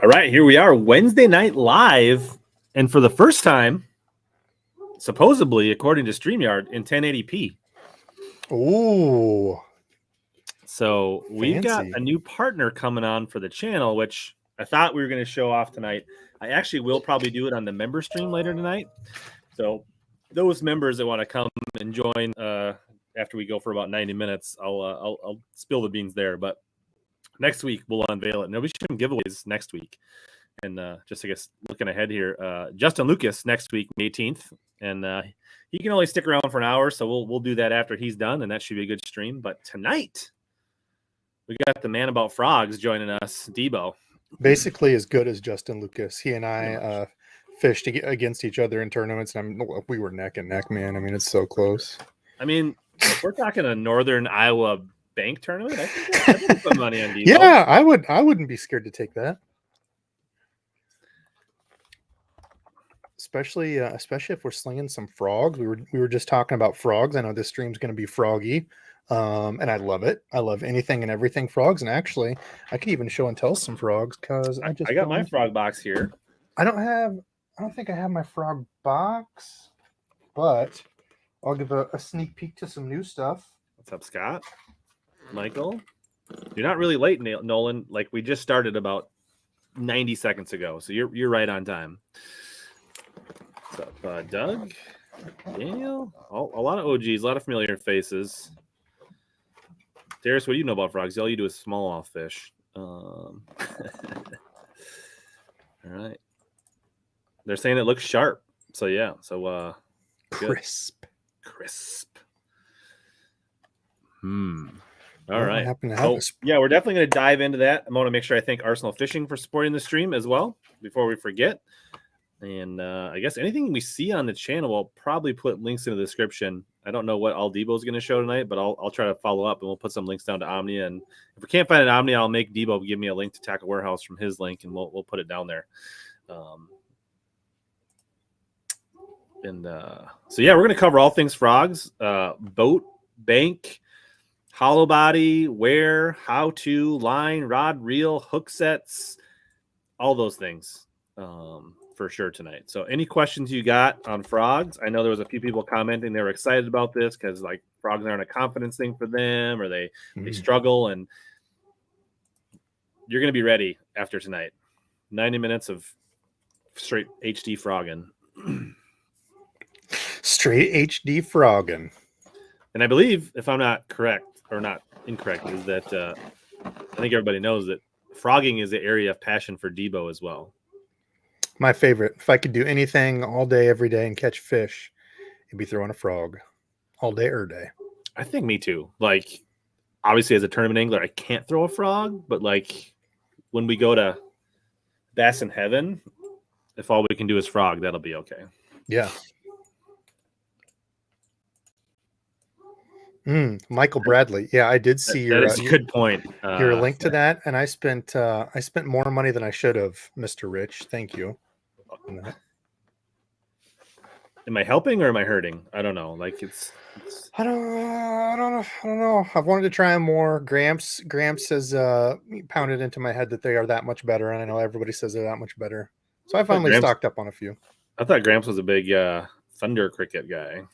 All right, here we are, Wednesday night live, and for the first time, supposedly, according to StreamYard, in 1080p. Ooh. So we've got Fancy. a new partner coming on for the channel, which I thought we were going to show off tonight. I actually will probably do it on the member stream later tonight. So those members that want to come and join after we go for about 90 minutes, I'll spill the beans there. But next week we'll unveil it. And there'll be some giveaways next week. And just, I guess, looking ahead here, Justin Lucas next week, May 18th. And he can only stick around for an hour, so we'll do that after he's done, and that should be a good stream. But tonight, we got the man about frogs joining us, Debo. Basically as good as Justin Lucas. He and I fished against each other in tournaments, and we were neck and neck, man. I mean, it's so close. I mean, if we're talking a Northern Iowa bank tournament, I think I put some money on Debo. Yeah, I wouldn't be scared to take that. Especially if we're slinging some frogs. We were just talking about frogs. I know this stream's going to be froggy, and I love it. I love anything and everything frogs. And actually, I could even show and tell some frogs because I got my frog box here. I don't think I have my frog box, but I'll give a sneak peek to some new stuff. What's up, Scott? Michael, you're not really late, Nolan. Like, we just started about 90 seconds ago, so you're right on time. What's up, Doug? Daniel? A lot of OGs, a lot of familiar faces. Darius, what do you know about frogs? All you do is smallmouth fish. All right. They're saying it looks sharp. So, yeah. So, crisp. All right. Yeah, we're definitely going to dive into that. I want to make sure I thank Arsenal Fishing for supporting the stream as well before we forget. And I guess anything we see on the channel, we'll probably put links in the description. I don't know what all Debo's going to show tonight, but I'll try to follow up, and we'll put some links down to Omnia. And if we can't find an Omnia, I'll make Debo give me a link to Tackle Warehouse from his link, and we'll put it down there. So yeah, we're going to cover all things frogs, boat, bank, hollow body, where, how to, line, rod, reel, hook sets, all those things. For sure tonight. So any questions you got on frogs? I know there was a few people commenting they were excited about this because, like, frogs aren't a confidence thing for them, or they struggle, and you're going to be ready after tonight. 90 minutes of straight HD frogging. Straight HD frogging. And I believe, if I'm not correct or not incorrect, is that I think everybody knows that frogging is the area of passion for Debo as well. My favorite. If I could do anything all day, every day, and catch fish, it'd be throwing a frog all day, every day. I think me too. Like, obviously, as a tournament angler, I can't throw a frog, but like when we go to Bass in Heaven, if all we can do is frog, that'll be okay. Yeah. Michael Bradley. Yeah, I did see your. That's a good point. Your link to that, and I spent more money than I should have, Mr. Rich. Thank you. Am I helping or am I hurting? I don't know. Like, I don't know. I've wanted to try them more. Gramps has pounded into my head that they are that much better, and I know everybody says they're that much better. So I finally stocked up on a few. I thought Gramps was a big thunder cricket guy.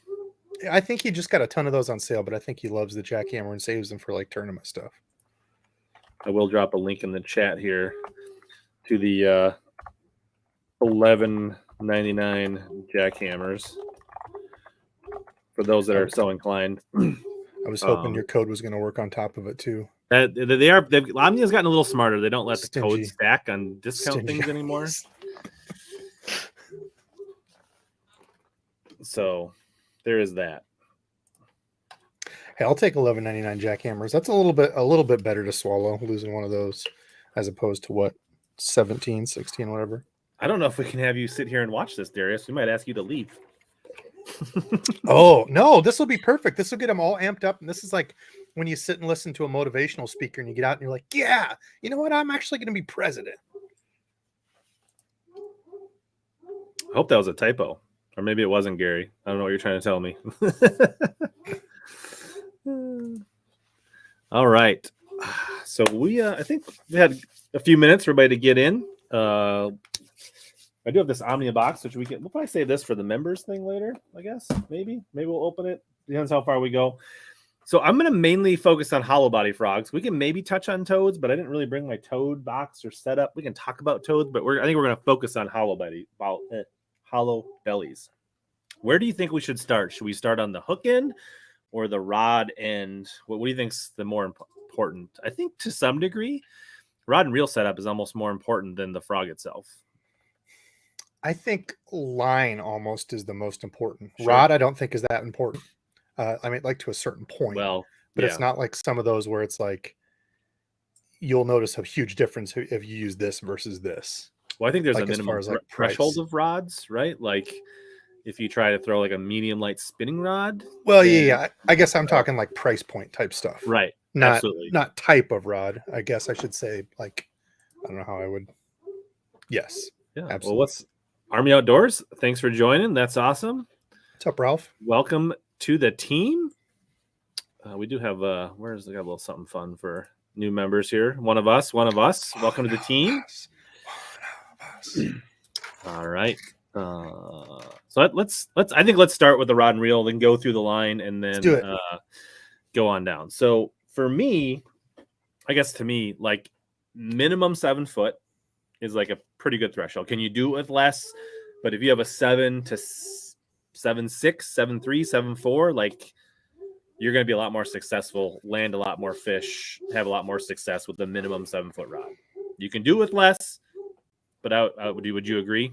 I think he just got a ton of those on sale, but I think he loves the jackhammer and saves them for like tournament stuff. I will drop a link in the chat here to the $11.99 jackhammers for those that are so inclined. I was hoping your code was going to work on top of it too. Omnia's gotten a little smarter. They don't let the code stack on discount things anymore. So there is that. Hey, I'll take $11.99 jackhammers. That's a little bit better to swallow, losing one of those, as opposed to what, 17, 16, whatever. I don't know if we can have you sit here and watch this, Darius. We might ask you to leave. Oh no, this will be perfect. This will get them all amped up, and this is like when you sit and listen to a motivational speaker, and you get out and you're like, "Yeah, you know what? I'm actually going to be president." I hope that was a typo. Or maybe it wasn't, Gary. I don't know what you're trying to tell me. All right. So I think we had a few minutes for everybody to get in. I do have this Omnia box, which we'll probably save this for the members thing later, I guess. Maybe we'll open it. Depends how far we go. So I'm going to mainly focus on hollow body frogs. We can maybe touch on toads, but I didn't really bring my toad box or setup. We can talk about toads, but I think we're going to focus on hollow bellies. Where do you think we should start? Should we start on the hook end or the rod end? What do you think's the more important? I think to some degree, rod and reel setup is almost more important than the frog itself. I think line almost is the most important. Sure. Rod, I don't think is that important. I mean, like to a certain point. Well, but it's not like some of those where it's like you'll notice a huge difference if you use this versus this. Well, I think there's like a minimum like threshold of rods, right? Like if you try to throw like a medium light spinning rod. Well, yeah. I guess I'm talking like price point type stuff. Right. Absolutely. Not type of rod. I guess I should say like, I don't know how I would. Yes. Yeah. Absolutely. Well, what's Army Outdoors? Thanks for joining. That's awesome. What's up, Ralph? Welcome to the team. We do have we got a little something fun for new members here. One of us. Welcome to the team. All right. So let's start with the rod and reel, then go through the line, and then go on down. So for me, I guess to me, like minimum 7 foot is like a pretty good threshold. Can you do it with less? But if you have a 7 to 7.6, 7.3, 7.4, like you're going to be a lot more successful, land a lot more fish, have a lot more success with the minimum 7 foot rod. You can do it with less, but would you agree?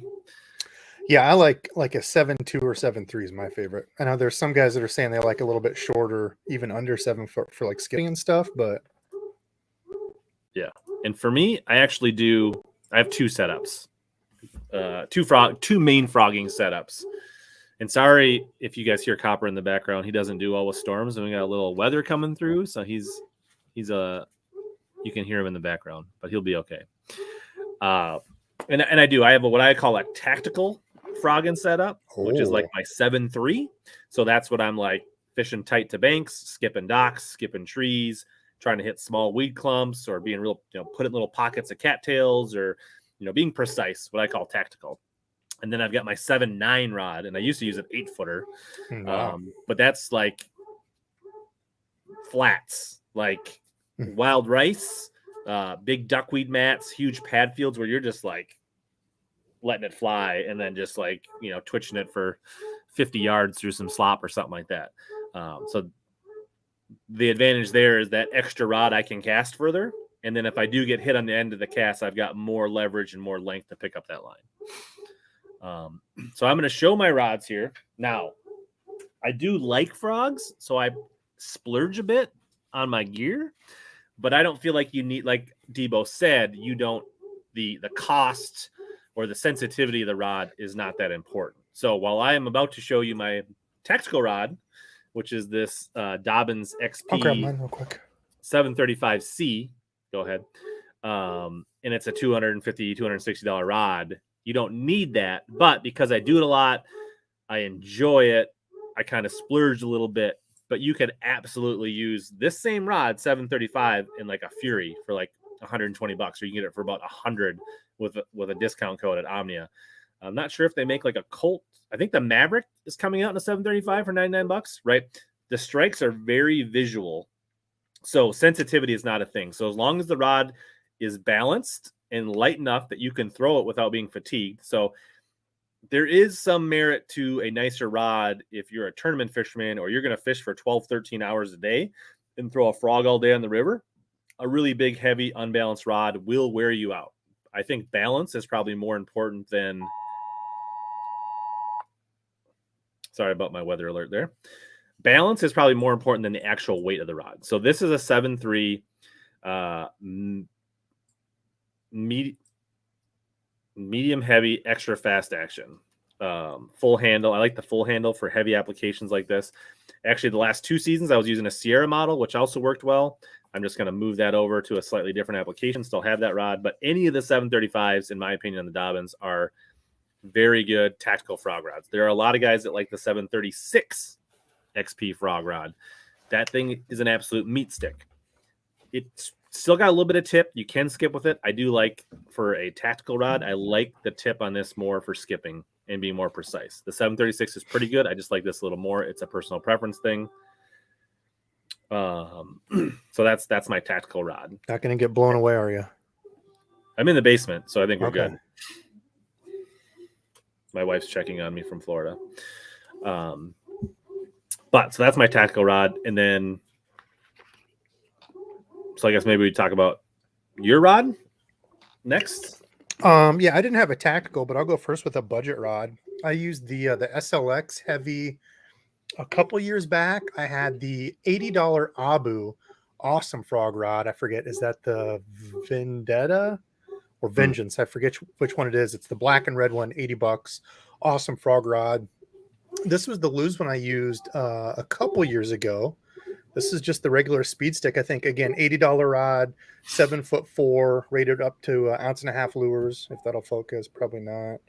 Yeah, I like a 7.2 or 7.3 is my favorite. I know there's some guys that are saying they like a little bit shorter, even under 7 foot for like skipping and stuff, but yeah. And for me, I have two setups, two main frogging setups. And sorry if you guys hear Copper in the background, he doesn't do well with storms, and we got a little weather coming through, so you can hear him in the background, but he'll be okay. And I have what I call a tactical Froggen setup, which is like my 7.3. So that's what I'm like fishing tight to banks, skipping docks, skipping trees, trying to hit small weed clumps, or being real, put in little pockets of cattails, or being precise, what I call tactical. And then I've got my 7.9 rod, and I used to use an 8-footer. Wow. But that's like flats, like wild rice, big duckweed mats, huge pad fields where you're just like letting it fly, and then just like twitching it for 50 yards through some slop or something like that. So the advantage there is that extra rod I can cast further, and then if I do get hit on the end of the cast, I've got more leverage and more length to pick up that line. So I'm going to show my rods here. Now, I do like frogs, so I splurge a bit on my gear, but I don't feel like you need, like Debo said, the cost or the sensitivity of the rod is not that important. So while I am about to show you my tactical rod, which is this Dobbins XP I'll grab mine real quick. 735C, go ahead. And it's a $250, $260 rod. You don't need that, but because I do it a lot, I enjoy it. I kind of splurge a little bit, but you could absolutely use this same rod, 735, in like a Fury for like $120, or you can get it for about $100 with a discount code at Omnia. I'm not sure if they make like a Colt. I think the Maverick is coming out in a 735 for $99, right? The strikes are very visual, so sensitivity is not a thing. So as long as the rod is balanced and light enough that you can throw it without being fatigued. So there is some merit to a nicer rod if you're a tournament fisherman, or you're going to fish for 12, 13 hours a day and throw a frog all day on the river. A really big, heavy, unbalanced rod will wear you out. I think balance is probably more important than... Sorry about my weather alert there. Balance is probably more important than the actual weight of the rod. So this is a 7.3 medium heavy, extra fast action. Full handle. I like the full handle for heavy applications like this. Actually, the last 2 seasons, I was using a Sierra model, which also worked well. I'm just going to move that over to a slightly different application, still have that rod. But any of the 735s, in my opinion, on the Dobbins are very good tactical frog rods. There are a lot of guys that like the 736 XP frog rod. That thing is an absolute meat stick. It Still got a little bit of tip. You can skip with it. I do like, for a tactical rod, I like the tip on this more for skipping and being more precise. The 736 is pretty good. I just like this a little more. It's a personal preference thing. So that's my tactical rod. Not going to get blown away, are you? I'm in the basement, so I think we're Okay. good. My wife's checking on me from Florida. But so that's my tactical rod. And then, so I guess maybe we talk about your rod next. Yeah, I didn't have a tactical, but I'll go first with a budget rod. I used the SLX Heavy a couple years back. I had the $80 Abu awesome frog rod. I forget, is that the Vendetta or Vengeance? I forget which one it is. It's the black and red one, $80. Awesome frog rod. This was the loose one I used a couple years ago. This is just the regular speed stick. I think, again, $80 rod, 7'4", rated up to 1.5 ounce lures. If that'll focus, probably not.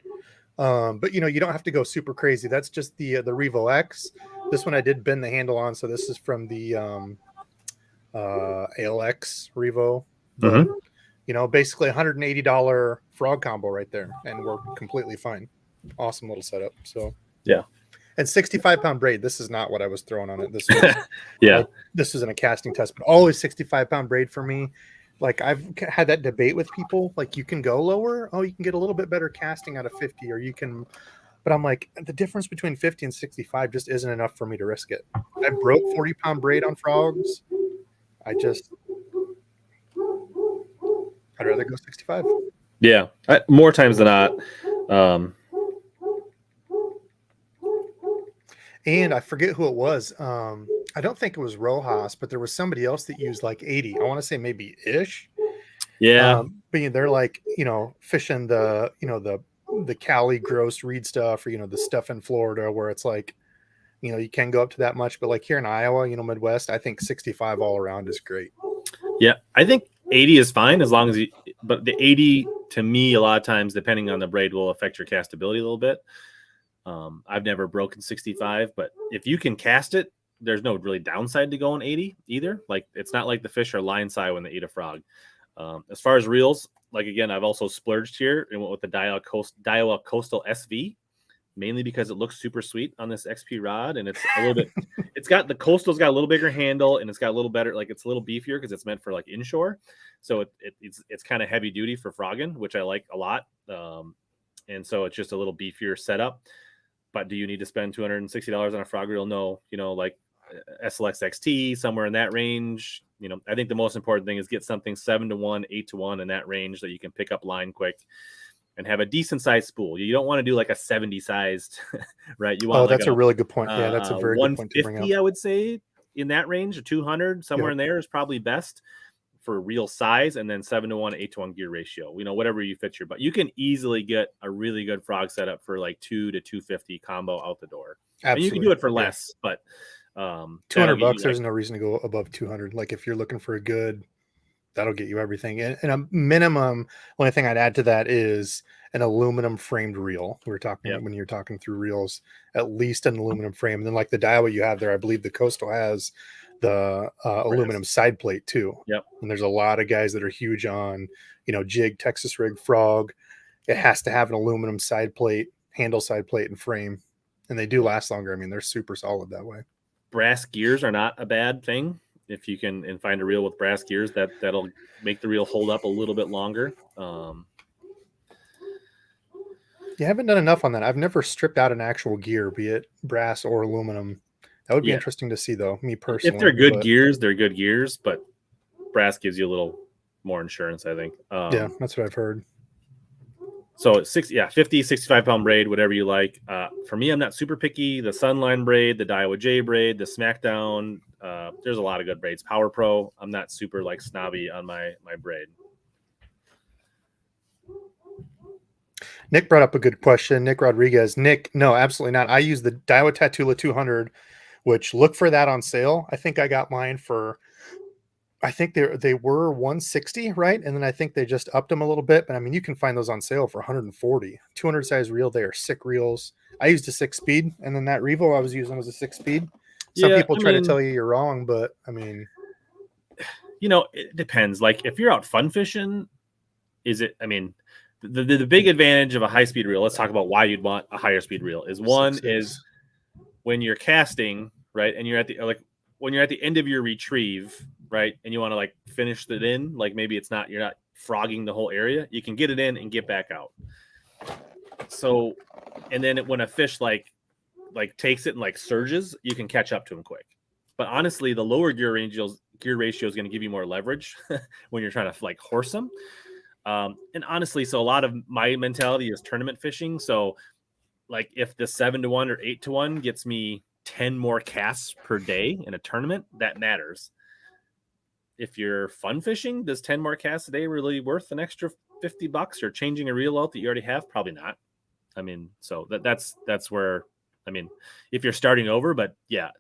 But you don't have to go super crazy. That's just the Revo X. This one I did bend the handle on, so this is from the ALX Revo. But, basically $180 frog combo right there, and we're completely fine. Awesome little setup. So yeah. And 65-pound braid. This is not what I was throwing on it. This was, yeah. This isn't a casting test, but always 65-pound braid for me. Like, I've had that debate with people. Like, you can go lower. Oh, you can get a little bit better casting out of 50, or you can. But I'm like, the difference between 50 and 65 just isn't enough for me to risk it. I broke 40-pound braid on frogs. I'd rather go 65. Yeah, more times than not. And I forget who it was. I don't think it was Rojas, but there was somebody else that used like 80. I want to say maybe ish. Yeah. But they're like, fishing the Cali gross reed stuff, or, the stuff in Florida where it's like, you can go up to that much. But like here in Iowa, Midwest, I think 65 all around is great. Yeah, I think 80 is fine as long as but the 80 to me, a lot of times, depending on the braid, will affect your castability a little bit. I've never broken 65, but if you can cast it, there's no really downside to going 80 either. Like, it's not like the fish are line side when they eat a frog. As far as reels, like, again, I've also splurged here and went with the Daiwa Coastal SV, mainly because it looks super sweet on this XP rod, and it's a little bit. The Coastal's got a little bigger handle, and it's got a little better, like, it's a little beefier because it's meant for like inshore, so it's kind of heavy duty for Froggen, which I like a lot. And so it's just a little beefier setup. But do you need to spend $260 on a frog reel? No, like SLX XT, somewhere in that range. I think the most important thing is get something 7-to-1, 8-to-1 in that range that you can pick up line quick and have a decent sized spool. You don't want to do like a 70 sized, right? You want that's a really good point. Yeah, that's a very good point to bring up. 150, I would say, in that range, or 200, somewhere in there is probably best for real size, and then 7-to-1, 8-to-1 gear ratio. Whatever you fit your, but you can easily get a really good frog setup for like $200 to $250 combo out the door. Absolutely. And you can do it for less, but $200. There's no reason to go above 200. Like, if you're looking for a good, that'll get you everything. And a minimum. Only thing I'd add to that is an aluminum framed reel. We were talking when you're talking through reels, at least an aluminum frame. And then like the Daiwa you have there, I believe the Coastal has the aluminum side plate too. Yep. And there's a lot of guys that are huge on, jig, Texas rig, frog. It has to have an aluminum side plate, handle side plate, and frame. And they do last longer. I mean, they're super solid that way. Brass gears are not a bad thing. If you can find a reel with brass gears, that'll make the reel hold up a little bit longer. You haven't done enough on that. I've never stripped out an actual gear, be it brass or aluminum. That would be interesting to see, though, me personally. If they're good gears, they're good gears, but brass gives you a little more insurance, I think. Yeah, that's what I've heard. So 50, 65-pound braid, whatever you like. For me, I'm not super picky. The Sunline braid, the Daiwa J braid, the Smackdown. There's a lot of good braids. Power Pro. I'm not super like snobby on my braid. Nick brought up a good question. Nick Rodriguez. Nick, no, absolutely not. I use the Daiwa Tatula 200, which look for that on sale. I think I got mine for, I think they were 160, right? And then I think they just upped them a little bit. But I mean, you can find those on sale for 140. 200 size reel. They are sick reels. I used a 6-speed, and then that Revo I was using was a 6-speed. Some people try to tell you you're wrong, but I mean, It depends. Like if you're out fun fishing, the big advantage of a high speed reel, let's talk about why you'd want a higher speed reel, is is when you're casting, right? And you're when you're at the end of your retrieve, right? And you want to like finish it in, like maybe you're not frogging the whole area. You can get it in and get back out. So, and then when a fish like takes it and like surges, you can catch up to him quick. But honestly, the lower gear ratio is going to give you more leverage when you're trying to like horse them. And honestly, so a lot of my mentality is tournament fishing. So like if the 7-1 or 8-1 gets me 10 more casts per day in a tournament, that matters. If you're fun fishing, does 10 more casts a day really worth an extra $50 or changing a reel out that you already have? Probably not. I mean, so that's where, if you're starting over, but yeah,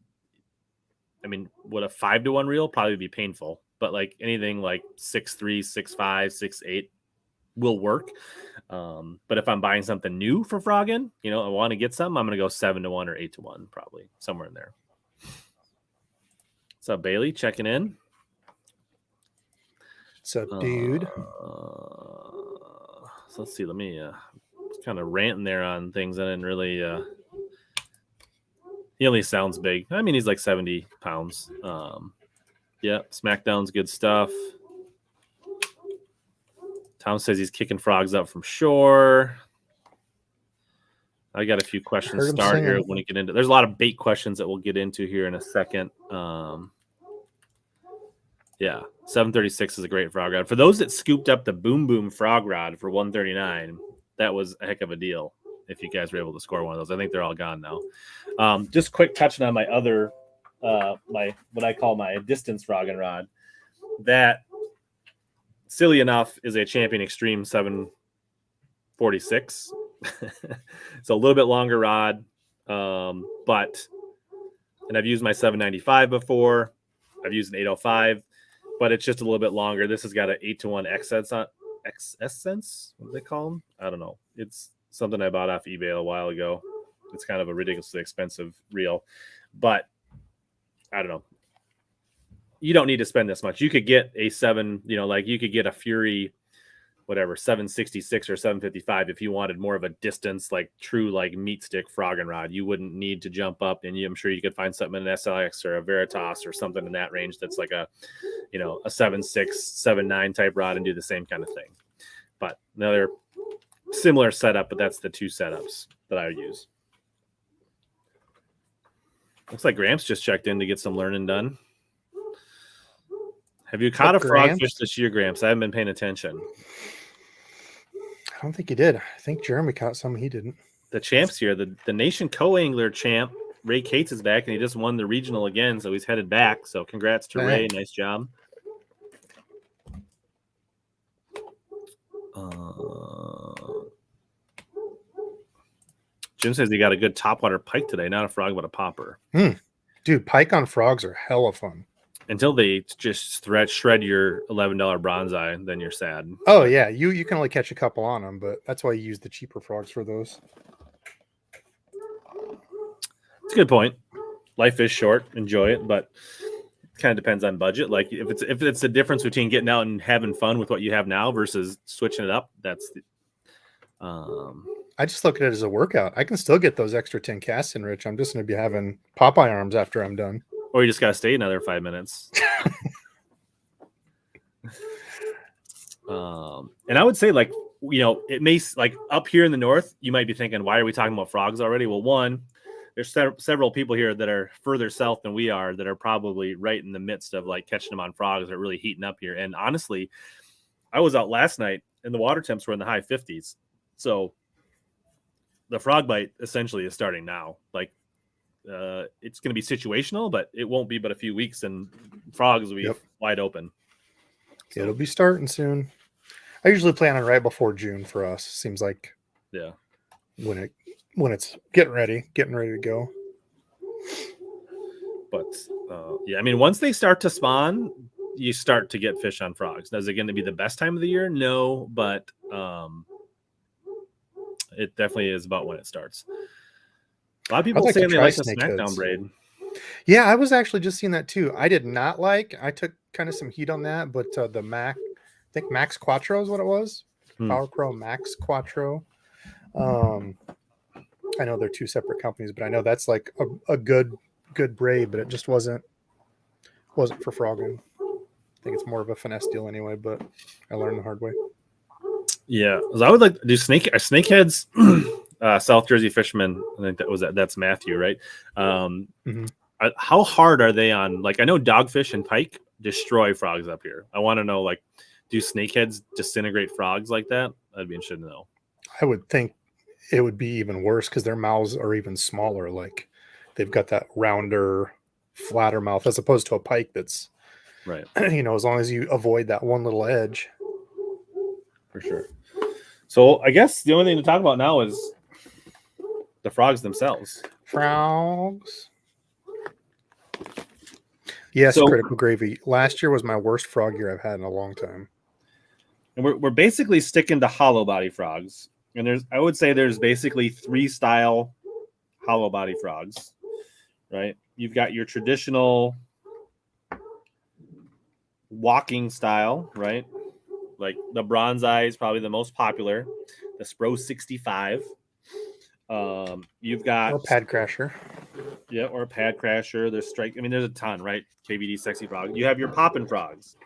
would a 5-1 reel probably be painful, but like anything like 6-3, 6-5, 6-8 will work. But if I'm buying something new for Froggen, I want to get some, I'm going to go 7-1 or 8-1, probably somewhere in there. What's up, Bailey? Checking in. What's up, dude? So let's see. Let me kind of ranting there on things. I didn't really. He only sounds big. He's like 70 pounds. Yeah, SmackDown's good stuff. Tom says he's kicking frogs up from shore. I got a few questions start here when we get into. There's a lot of bait questions that we'll get into here in a second. Yeah, 736 is a great frog rod. For those that scooped up the Boom Boom frog rod for 139, that was a heck of a deal. If you guys were able to score one of those, I think they're all gone now. Just quick touching on my other, what I call my distance frogging rod. That, silly enough, is a Champion Extreme 746. It's a little bit longer rod, and I've used my 795 before. I've used an 805, but it's just a little bit longer. This has got an 8-1 X-Sense. What do they call them? I don't know. It's something I bought off eBay a while ago. It's kind of a ridiculously expensive reel, but I don't know. You don't need to spend this much. You could get a you could get a Fury, whatever, 766 or 755 if you wanted more of a distance, like true like meat stick frogging rod. You wouldn't need to jump up, and I'm sure you could find something in an SLX or a Veritas or something in that range that's like a 7.6, 7.9 type rod and do the same kind of thing. But another similar setup, but that's the two setups that I use. Looks like Gramps just checked in to get some learning done. Have you caught a frogfish this year, Gramps? I haven't been paying attention. I don't think he did. I think Jeremy caught some. He didn't. The champ's here. The Nation Co-Angler champ, Ray Cates, is back, and he just won the regional again, so he's headed back. So congrats to Ray. Nice job. Jim says he got a good topwater pike today, not a frog, but a popper. Dude, pike on frogs are hella fun. Until they just shred your $11 bronze-eye, then you're sad. Oh, yeah. You can only catch a couple on them, but that's why you use the cheaper frogs for those. It's a good point. Life is short. Enjoy it, but it kind of depends on budget. Like if it's the difference between getting out and having fun with what you have now versus switching it up, that's the I just look at it as a workout. I can still get those extra 10 casts in, Rich. I'm just going to be having Popeye arms after I'm done. Or you just got to stay another 5 minutes. And I would say, like, it may, like, up here in the north, you might be thinking, why are we talking about frogs already? Well, one, there's several people here that are further south than we are that are probably right in the midst of, like, catching them on frogs that are really heating up here. And honestly, I was out last night and the water temps were in the high 50s. So the frog bite essentially is starting now. Like, it's going to be situational, but it won't be but a few weeks, and frogs will be wide open. So, it'll be starting soon. I usually plan on right before June for us. Seems like when it's getting ready to go. But once they start to spawn, you start to get fish on frogs. Is it going to be the best time of the year? No, but it definitely is about when it starts. A lot of people say they like the SmackDown braid. Yeah, I was actually just seeing that too. I did not like. I took kind of some heat on that, but the Mac, I think Max Quattro is what it was. Power Pro Max Quattro. I know they're two separate companies, but I know that's like a good braid, but it just wasn't for Froggen. I think it's more of a finesse deal anyway, but I learned the hard way. Yeah, I would like to do snakeheads. South Jersey fisherman. I think that's Matthew, right? How hard are they on? Like, I know dogfish and pike destroy frogs up here. I want to know, like, do snakeheads disintegrate frogs like that? I'd be interested to know. I would think it would be even worse because their mouths are even smaller. Like, they've got that rounder, flatter mouth as opposed to a pike that's right. As long as you avoid that one little edge. For sure. So I guess the only thing to talk about now is the frogs themselves. Frogs. Yes, Critical Gravy. Last year was my worst frog year I've had in a long time. And we're basically sticking to hollow body frogs. And I would say there's basically 3 style hollow body frogs, right? You've got your traditional walking style, right? Like the bronze eye is probably the most popular. The Spro 65. You've got or Pad Crasher. Yeah, or a Pad Crasher. There's strike. I mean, there's a ton, right? KVD Sexy Frog. You have your Poppin Frogs,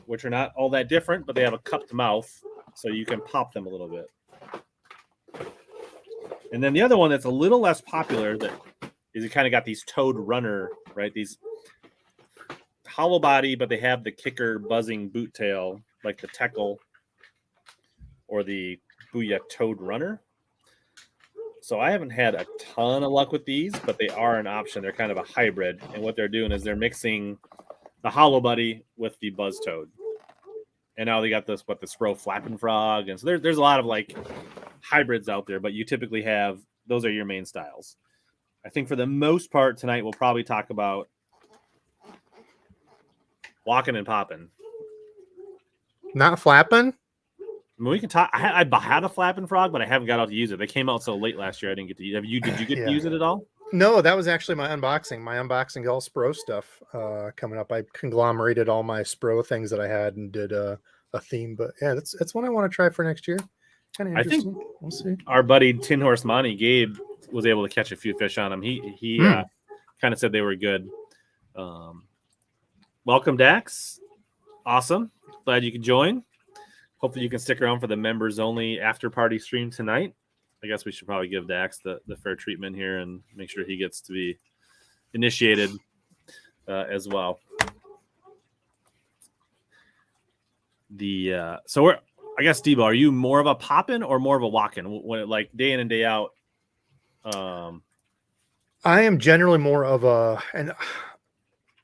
which are not all that different, but they have a cupped mouth, so you can pop them a little bit. And then the other one that's a little less popular is you kind of got these toad runner, right? These hollow body, but they have the kicker buzzing boot tail, like the Teckle or the Booyah Toad Runner. So I haven't had a ton of luck with these, but they are an option. They're kind of a hybrid. And what they're doing is they're mixing the hollow buddy with the buzz toad. And now they got the Spro Flappin' Frog. And so there's a lot of like hybrids out there, but you typically have, those are your main styles. I think for the most part tonight, we'll probably talk about walking and popping. Not flapping? I mean, we can talk. I had a flapping frog, but I haven't got out to use it. They came out so late last year, I didn't get to use it. Did you get to use it at all? No, that was actually my unboxing. My unboxing all Spro stuff coming up. I conglomerated all my Spro things that I had and did a theme. But yeah, that's one I want to try for next year. Kind of interesting. I think we'll see. Our buddy Tin Horse Monty, Gabe, was able to catch a few fish on them. He kind of said they were good. Welcome, Dax. Awesome. Glad you could join. Hopefully you can stick around for the members only after party stream tonight. I guess we should probably give Dax the fair treatment here and make sure he gets to be initiated as well. So I guess, Debo, are you more of a poppin' or more of a walkin'? When like day in and day out? I am generally more of a, and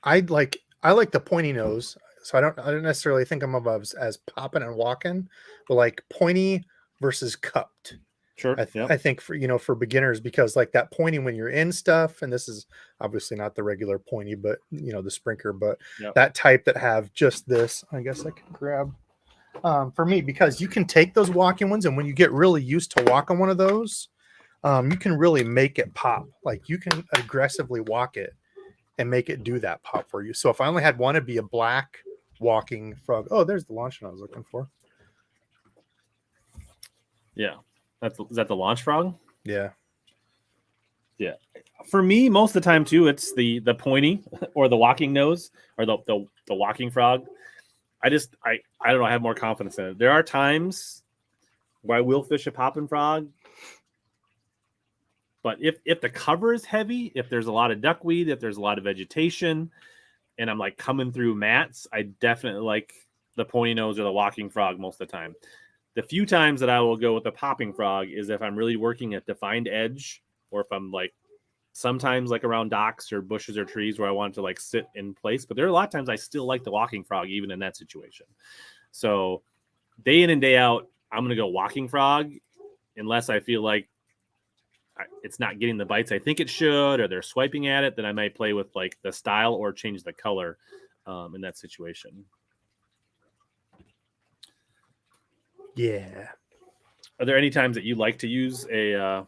I like the pointy nose. So I don't necessarily think I'm of as popping and walking, but like pointy versus cupped. Sure. I think for beginners, because like that pointy when you're in stuff, and this is obviously not the regular pointy, but the Sprinker, but that type that have just this, I guess I can grab for me, because you can take those walking ones, and when you get really used to walking one of those, you can really make it pop. Like you can aggressively walk it and make it do that pop for you. So if I only had one, it'd be a black walking frog. Oh, there's the launch I was looking for. Yeah. Is that the launch frog? Yeah. Yeah. For me, most of the time too, it's the pointy or the walking nose or the walking frog. I don't know. I have more confidence in it. There are times where I will fish a poppin' frog, but if the cover is heavy, if there's a lot of duckweed, if there's a lot of vegetation, and I'm like coming through mats, I definitely like the pointy nose or the walking frog most of the time. The few times that I will go with the popping frog is if I'm really working at defined edge, or if I'm like sometimes like around docks or bushes or trees where I want to like sit in place. But there are a lot of times I still like the walking frog even in that situation. So day in and day out, I'm going to go walking frog unless I feel like it's not getting the bites I think it should, or they're swiping at it. Then I might play with like the style or change the color in that situation. Yeah. Are there any times that you like to use a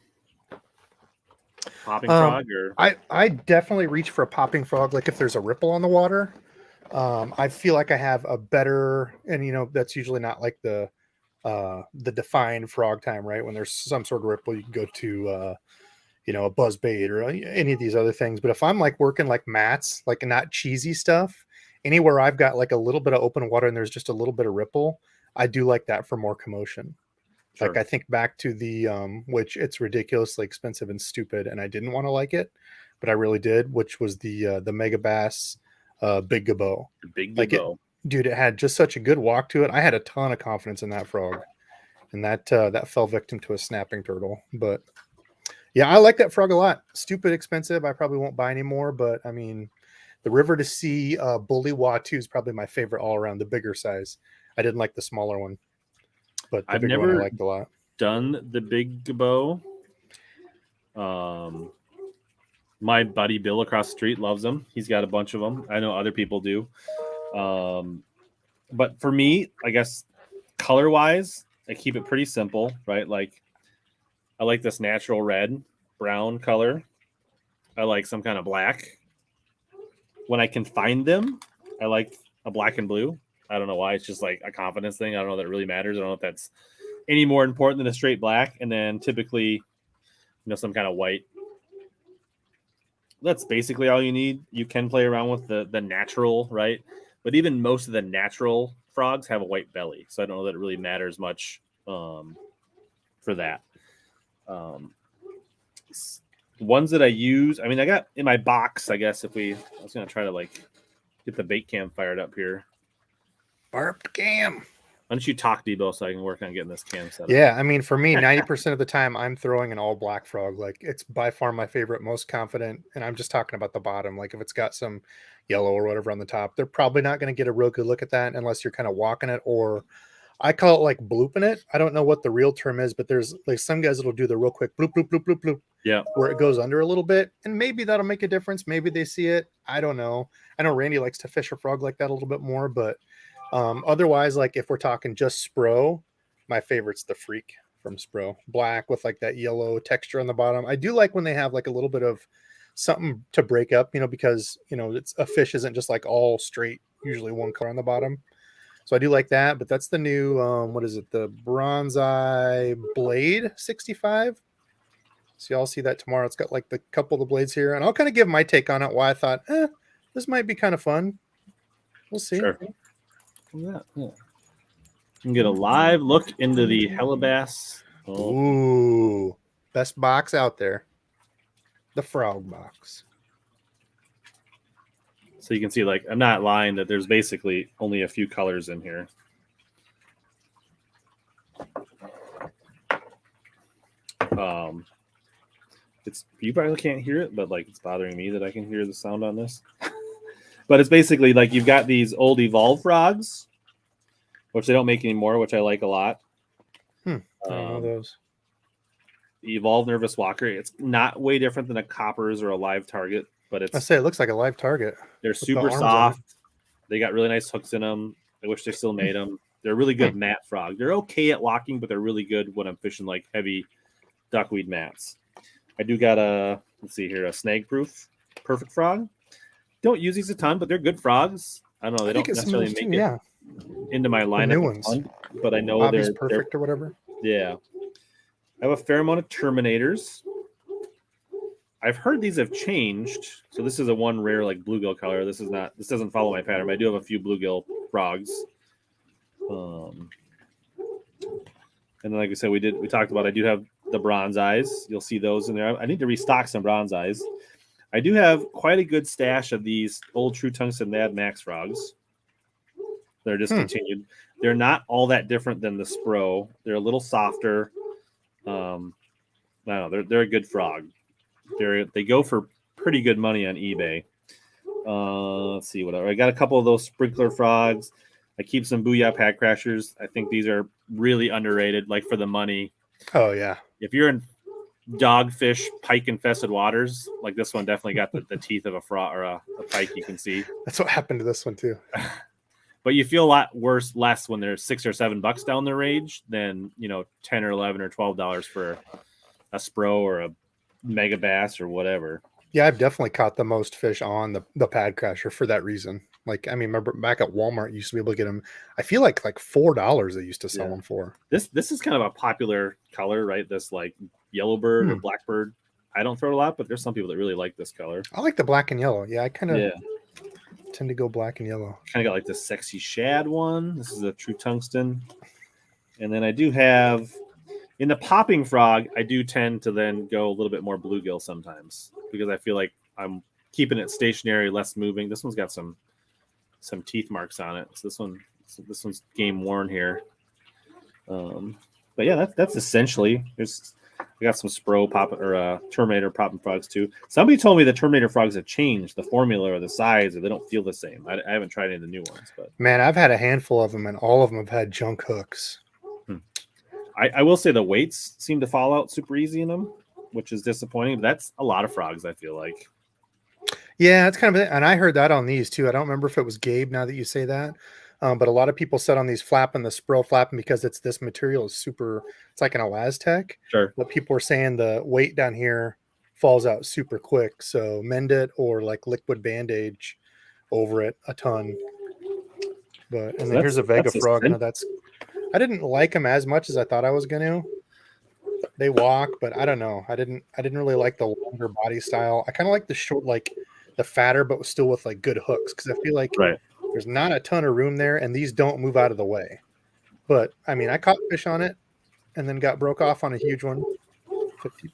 Popping frog or I definitely reach for a popping frog. Like if there's a ripple on the water, I feel like I have a better, and that's usually not like the defined frog time, right? When there's some sort of ripple, you can go to a buzz bait or any of these other things. But if I'm like working like mats, like not cheesy stuff, anywhere I've got like a little bit of open water and there's just a little bit of ripple, I do like that for more commotion. sure. Like I think back to the which it's ridiculously expensive and stupid, and I didn't want to like it, but I really did, which was the Mega Bass Big Gabo. The big Like gabo. dude, it had just such a good walk to it. I had a ton of confidence in that frog, and that fell victim to a snapping turtle. But yeah, I like that frog a lot. Stupid expensive. I probably won't buy anymore, but I mean, the River to Sea Bully Watu is probably my favorite all around. The bigger size. I didn't like the smaller one, but the I've bigger one I never liked a lot. done the big gabo. My buddy Bill across the street loves them. He's got a bunch of them. I know other people do. But for me, I guess color wise, I keep it pretty simple, right? Like I like this natural red, brown color. I like some kind of black. When I can find them, I like a black and blue. I don't know why. It's just like a confidence thing. I don't know that it really matters. I don't know if that's any more important than a straight black. And then typically, some kind of white. That's basically all you need. You can play around with the natural, right? But even most of the natural frogs have a white belly. So I don't know that it really matters much for that. Ones that I use, I mean, I got in my box, I guess, I was going to try to like get the bait cam fired up here. Fire up the cam. Why don't you talk, Debo, so I can work on getting this cam set up? Yeah, I mean, for me, 90% of the time, I'm throwing an all black frog. Like, it's by far my favorite, most confident. And I'm just talking about the bottom. Like, if it's got some yellow or whatever on the top, they're probably not going to get a real good look at that unless you're kind of walking it, or I call it like blooping it. I don't know what the real term is, but there's like some guys that'll do the real quick bloop, bloop, bloop, bloop, bloop. Yeah. Where it goes under a little bit. And maybe that'll make a difference. Maybe they see it. I don't know. I know Randy likes to fish a frog like that a little bit more, but otherwise, like if we're talking just Spro, my favorite's the Freak from Spro. Black with like that yellow texture on the bottom. I do like when they have like a little bit of something to break up, because it's a fish isn't just like all straight, usually one color on the bottom. So I do like that, but that's the new what is it? The Bronze Eye Blade 65. So y'all see that tomorrow. It's got like the couple of the blades here, and I'll kind of give my take on it. Why I thought, this might be kind of fun. We'll see. Sure. Yeah. You can get a live look into the HellaBass. Ooh, best box out there. The frog box. So you can see, like, I'm not lying that there's basically only a few colors in here. You probably can't hear it, but like it's bothering me that I can hear the sound on this. But it's basically like you've got these old evolved frogs, which they don't make anymore, which I like a lot. I don't know those. The evolved nervous walker. It's not way different than a coppers or a live target, but I say it looks like a live target. They're super soft. They got really nice hooks in them. I wish they still made them. They're really good mat frog. They're okay at walking, but they're really good when I'm fishing like heavy duckweed mats. I do got let's see here, a snag proof perfect frog. Don't use these a ton, but they're good frogs. I don't know. They don't necessarily make it into my lineup. New ones. But I know Bobby's perfect or whatever. Yeah. I have a fair amount of Terminators. I've heard these have changed. So this is a one rare like bluegill color. This doesn't follow my pattern. But I do have a few bluegill frogs. And then like we said, we talked about I do have the bronze eyes. You'll see those in there. I need to restock some bronze eyes. I do have quite a good stash of these old True Tungsten Mad Max frogs. They're discontinued. They're not all that different than the Spro. They're a little softer. I don't know. They're a good frog. They go for pretty good money on eBay. Let's see whatever. I got a couple of those sprinkler frogs. I keep some Booyah Pack Crashers. I think these are really underrated, like for the money. Oh yeah. If you're in dogfish, pike infested waters, like this one definitely got the teeth of a frog or a pike. You can see that's what happened to this one too. But you feel a lot less when they're $6 or $7 down the range than $10 or $11 or $12 for a Spro or a mega bass or whatever. Yeah, I've definitely caught the most fish on the pad crasher for that reason. Like, I mean, remember back at Walmart, you used to be able to get them. I feel like $4 they used to sell them for. This is kind of a popular color, right? This like yellowbird or blackbird. I don't throw it a lot, but there's some people that really like this color. I like the black and yellow. Yeah, I kind of tend to go black and yellow. Kind of got like this sexy shad one. This is a true tungsten. And then I do have in the popping frog, I do tend to then go a little bit more bluegill sometimes because I feel like I'm keeping it stationary, less moving. This one's got some teeth marks on it. So this one's game worn here. But yeah, that's essentially. I got some Spro Terminator popping frogs too. Somebody told me the Terminator frogs have changed the formula or the size, or they don't feel the same. I haven't tried any of the new ones, but man, I've had a handful of them, and all of them have had junk hooks. I will say the weights seem to fall out super easy in them, which is disappointing. But that's a lot of frogs, I feel like. Yeah, that's kind of it. And I heard that on these too. I don't remember if it was Gabe now that you say that. But a lot of people said on these flapping, the Spro flapping, because it's this material is super, it's like an Elastec. Sure. But people were saying the weight down here falls out super quick. So mend it or like liquid bandage over it a ton. But and then here's a Vega frog. Now I didn't like them as much as I thought I was going to. They walk, but I don't know. I didn't really like the longer body style. I kind of like the short, like the fatter, but still with like good hooks. Cause I feel like there's not a ton of room there and these don't move out of the way. But I mean, I caught fish on it and then got broke off on a huge one,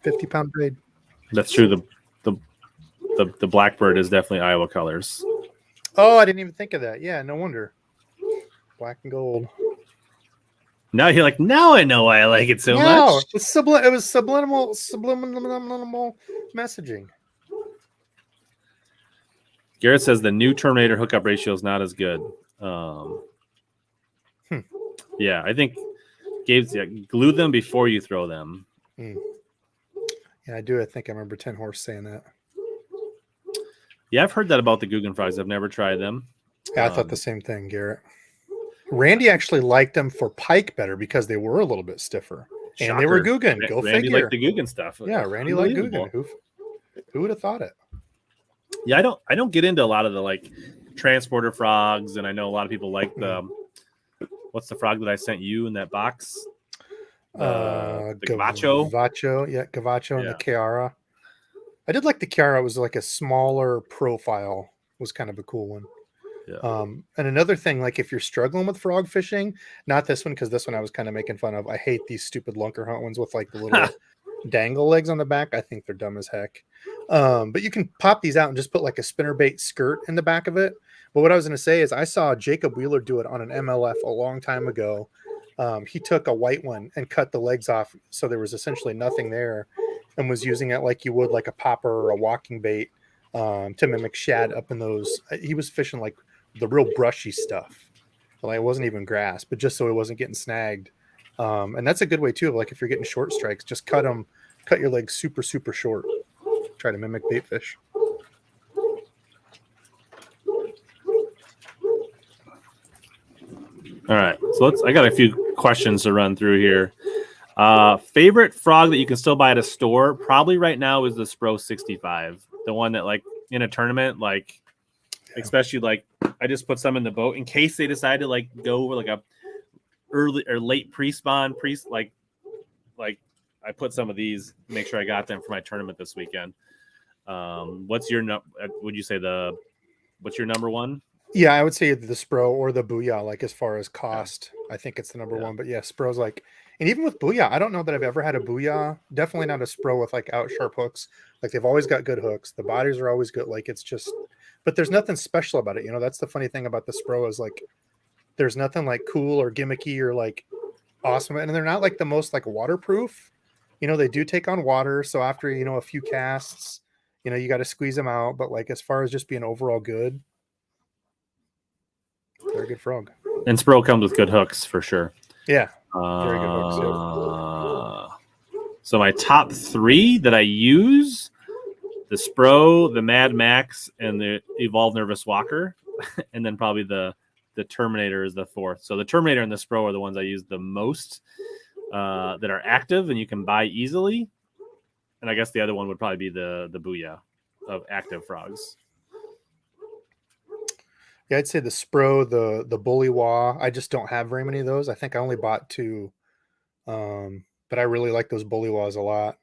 50 pound braid. That's true. The blackbird is definitely Iowa colors. Oh, I didn't even think of that. Yeah. No wonder. Black and gold. Now you're like, now I know why I like it so much. It was subliminal messaging. Garrett says the new Terminator hookup ratio is not as good. Yeah, I think Gabe's glue them before you throw them. Yeah, I do. I think I remember 10 Horse saying that. Yeah, I've heard that about the Guggen frogs. I've never tried them. Yeah, I thought the same thing, Garrett. Randy actually liked them for pike better because they were a little bit stiffer. Shocker. And they were Guggen. Go Randy figure. liked the Guggen stuff. Yeah, Randy liked Guggen. Who would have thought it? Yeah, I don't get into a lot of the like transporter frogs, and I know a lot of people like the what's the frog that I sent you in that box? The Gavacho. Gavacho and the Chiara. I did like the Chiara. It was like a smaller profile. Was kind of a cool one. Yeah. And another thing, like if you're struggling with frog fishing, not this one, because this one I was kind of making fun of. I hate these stupid lunker hunt ones with like the little dangle legs on the back. I think they're dumb as heck. But you can pop these out and just put like a spinnerbait skirt in the back of it. But what I was going to say is I saw Jacob Wheeler do it on an MLF a long time ago. He took a white one and cut the legs off, so there was essentially nothing there, and was using it like you would like a popper or a walking bait to mimic shad up in those. He was fishing like the real brushy stuff. Like it wasn't even grass, but just so it wasn't getting snagged. And that's a good way too. Of like if you're getting short strikes, just cut your legs super, super short. Try to mimic bait fish. All right, so I got a few questions to run through here. Favorite frog that you can still buy at a store probably right now is the Spro 65, the one that like in a tournament, like especially like I just put some in the boat in case they decide to like go over like a early or late pre-spawn like I put some of these, make sure I got them for my tournament this weekend. What's your would you say what's your number one? Yeah, I would say the Spro or the Booyah, like as far as cost, I think it's the number one. But yeah, Spro's like, and even with Booyah, I don't know that I've ever had a Booyah. Definitely not a Spro with like out sharp hooks. Like they've always got good hooks. The bodies are always good. Like it's just, but there's nothing special about it. You know, that's the funny thing about the Spro is like, there's nothing like cool or gimmicky or like awesome. And they're not like the most like waterproof. You know, they do take on water. So after, you know, a few casts, you know, you got to squeeze them out. But like, as far as just being overall good, they're a good frog. And Spro comes with good hooks for sure. Yeah. Very good hooks. Yeah. So my top three that I use, the Spro, the Mad Max, and the Evolved Nervous Walker. And then probably the Terminator is the fourth. So the Terminator and the Spro are the ones I use the most that are active and you can buy easily. And I guess the other one would probably be the booyah of active frogs. Yeah, I'd say the Spro, the Bullywah. I just don't have very many of those. I think I only bought 2. But I really like those Bullywaws a lot.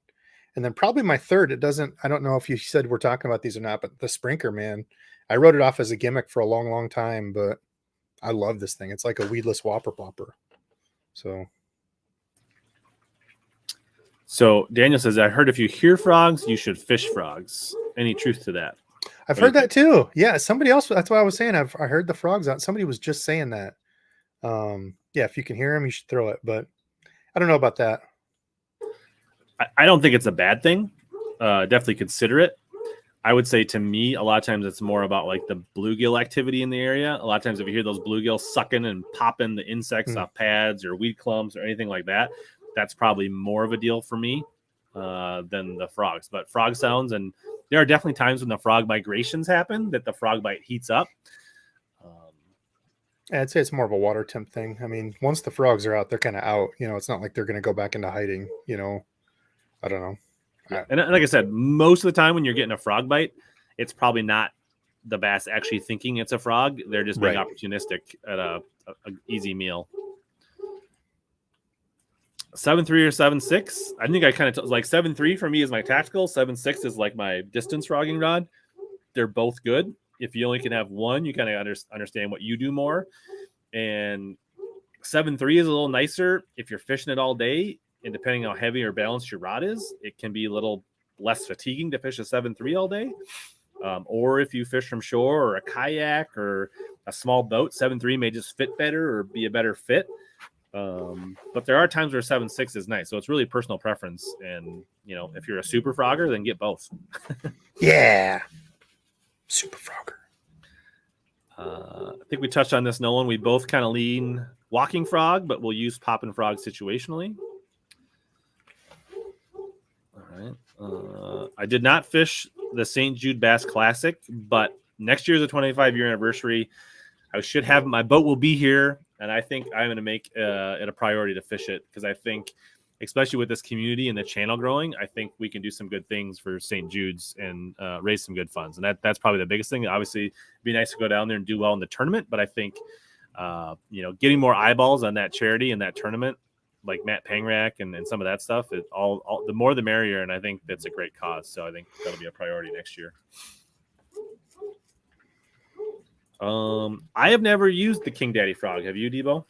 And then probably my third, I don't know if you said we're talking about these or not, but the Sprinker, man. I wrote it off as a gimmick for a long, long time, but I love this thing. It's like a weedless whopper popper. So Daniel says, I heard if you hear frogs, you should fish frogs. Any truth to that? I've heard that too. Yeah, somebody else. That's what I was saying. I heard the frogs out. Somebody was just saying that. Yeah, if you can hear them, you should throw it. But I don't know about that. I don't think it's a bad thing. Definitely consider it. I would say to me, a lot of times it's more about like the bluegill activity in the area. A lot of times if you hear those bluegills sucking and popping the insects off pads or weed clumps or anything like that, that's probably more of a deal for me than the frogs. But frog sounds, and there are definitely times when the frog migrations happen that the frog bite heats up. I'd say it's more of a water temp thing. I mean, once the frogs are out, they're kind of out. It's not like they're going to go back into hiding. I don't know. Yeah. And like I said, most of the time when you're getting a frog bite, it's probably not the bass actually thinking it's a frog. They're just being opportunistic at a easy meal. 7.3 or 7.6. I think I kind of like 7.3 for me is my tactical. 7.6 is like my distance frogging rod. They're both good. If you only can have one, you kind of understand what you do more. And 7.3 is a little nicer if you're fishing it all day. And depending on how heavy or balanced your rod is, it can be a little less fatiguing to fish a 7.3 all day. Or if you fish from shore or a kayak or a small boat, 7.3 may just fit better or be a better fit. But there are times where 7.6 is nice. So it's really personal preference. And, if you're a super frogger, then get both. Yeah. Super frogger. I think we touched on this, Nolan. We both kind of lean walking frog, but we'll use Poppin Frogs situationally. All right. I did not fish the St. Jude Bass Classic, but next year is the 25-year anniversary. I should have my boat will be here, and I think I'm going to make it a priority to fish it because I think, especially with this community and the channel growing, I think we can do some good things for St. Jude's and raise some good funds. And that's probably the biggest thing. Obviously, it'd be nice to go down there and do well in the tournament, but I think getting more eyeballs on that charity and that tournament, like Matt Pangrack and some of that stuff, all the more the merrier. And I think that's a great cause. So I think that'll be a priority next year. I have never used the King Daddy frog. Have you, Debo?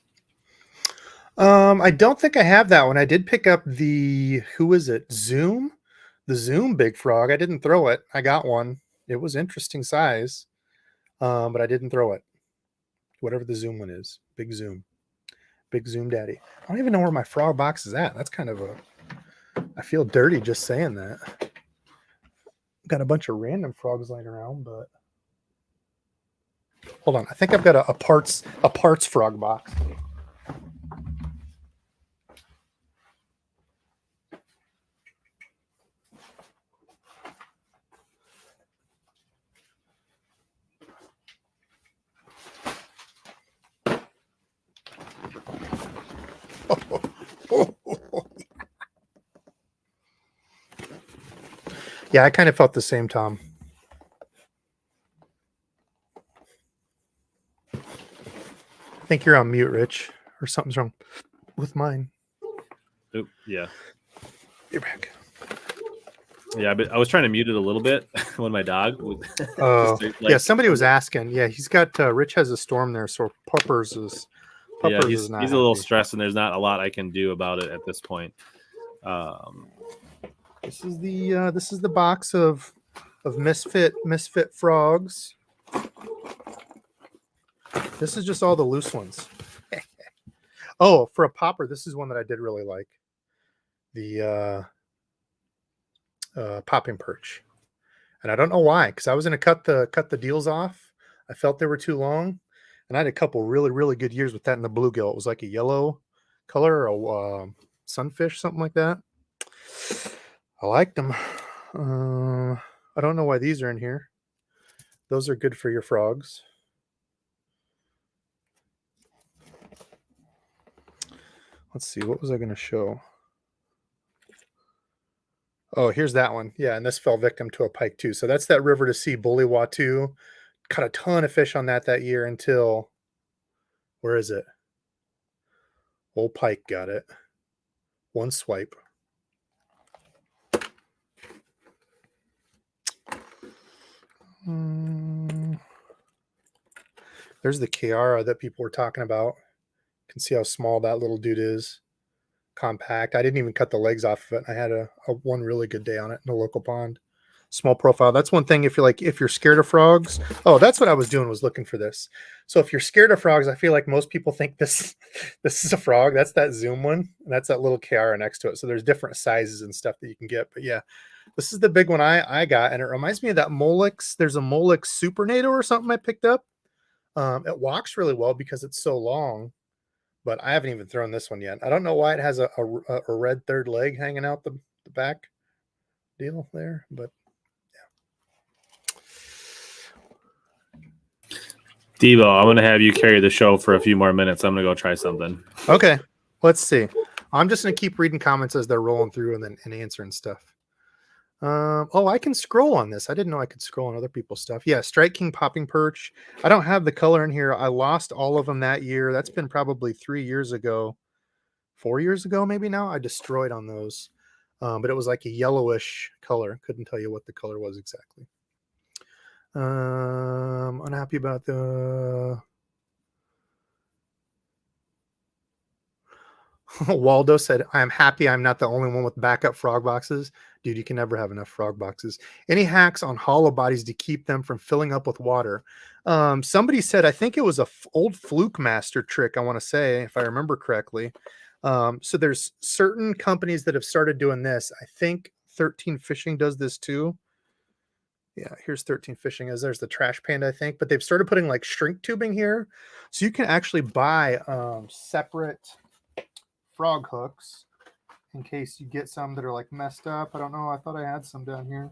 I don't think I have that one. I did pick up the Zoom? The Zoom big frog. I didn't throw it. I got one. It was interesting size. But I didn't throw it. Whatever the Zoom one is. Big Zoom Daddy. I don't even know where my frog box is at. That's kind of I feel dirty just saying that. Got a bunch of random frogs laying around, but hold on. I think I've got a parts frog box. Yeah, I kind of felt the same, Tom. I think you're on mute, Rich, or something's wrong with mine. Oop, yeah. You're back. Yeah, but I was trying to mute it a little bit when my dog would. Yeah, somebody was asking. Yeah, he's got Rich has a storm there, so Puppers is he's not a little happy. stressed, and there's not a lot I can do about it at this point. This is the box of misfit frogs. This is just all the loose ones. Oh, for a popper, this is one that I did really like. The popping perch. And I don't know why, because I was going to cut the deals off. I felt they were too long. And I had a couple really, really good years with that in the bluegill. It was like a yellow color, or sunfish, something like that. I liked them. I don't know why these are in here. Those are good for your frogs. Let's see. What was I going to show? Oh, here's that one. Yeah, and this fell victim to a pike too. So that's that river to sea bully Watu. Caught a ton of fish on that year until, where is it? Old pike got it. One swipe. There's the Kiara that people were talking about. You can see how small that little dude is. Compact. I didn't even cut the legs off of it. I had a one really good day on it in a local pond. Small profile. That's one thing. If you're scared of frogs. Oh, that's what I was doing, was looking for this. So if you're scared of frogs, I feel like most people think this is a frog. That's that zoom one. And that's that little Kiara next to it. So there's different sizes and stuff that you can get. But yeah, this is the big one I got, and it reminds me of that Molix. There's a Molix Supernator or something I picked up. It walks really well because it's so long. But I haven't even thrown this one yet. I don't know why it has a red third leg hanging out the back deal there, but yeah. Devo, I'm going to have you carry the show for a few more minutes. I'm going to go try something. Okay, let's see. I'm just going to keep reading comments as they're rolling through and answering stuff. Oh, I can scroll on this. I didn't know I could scroll on other people's stuff. Yeah, Strike King Popping Perch. I don't have the color in here. I lost all of them that year. That's been probably 3 years ago. 4 years ago, maybe now. I destroyed on those. But it was like a yellowish color. Couldn't tell you what the color was exactly. Unhappy about the... Waldo said, I'm happy I'm not the only one with backup frog boxes. Dude, you can never have enough frog boxes. Any hacks on hollow bodies to keep them from filling up with water? Somebody said, I think it was a old Fluke Master trick, I want to say, if I remember correctly. So there's certain companies that have started doing this. I think 13 Fishing does this too. Yeah, here's 13 Fishing. There's the Trash Panda, I think. But they've started putting like shrink tubing here. So you can actually buy separate frog hooks in case you get some that are like messed up. I don't know. I thought I had some down here.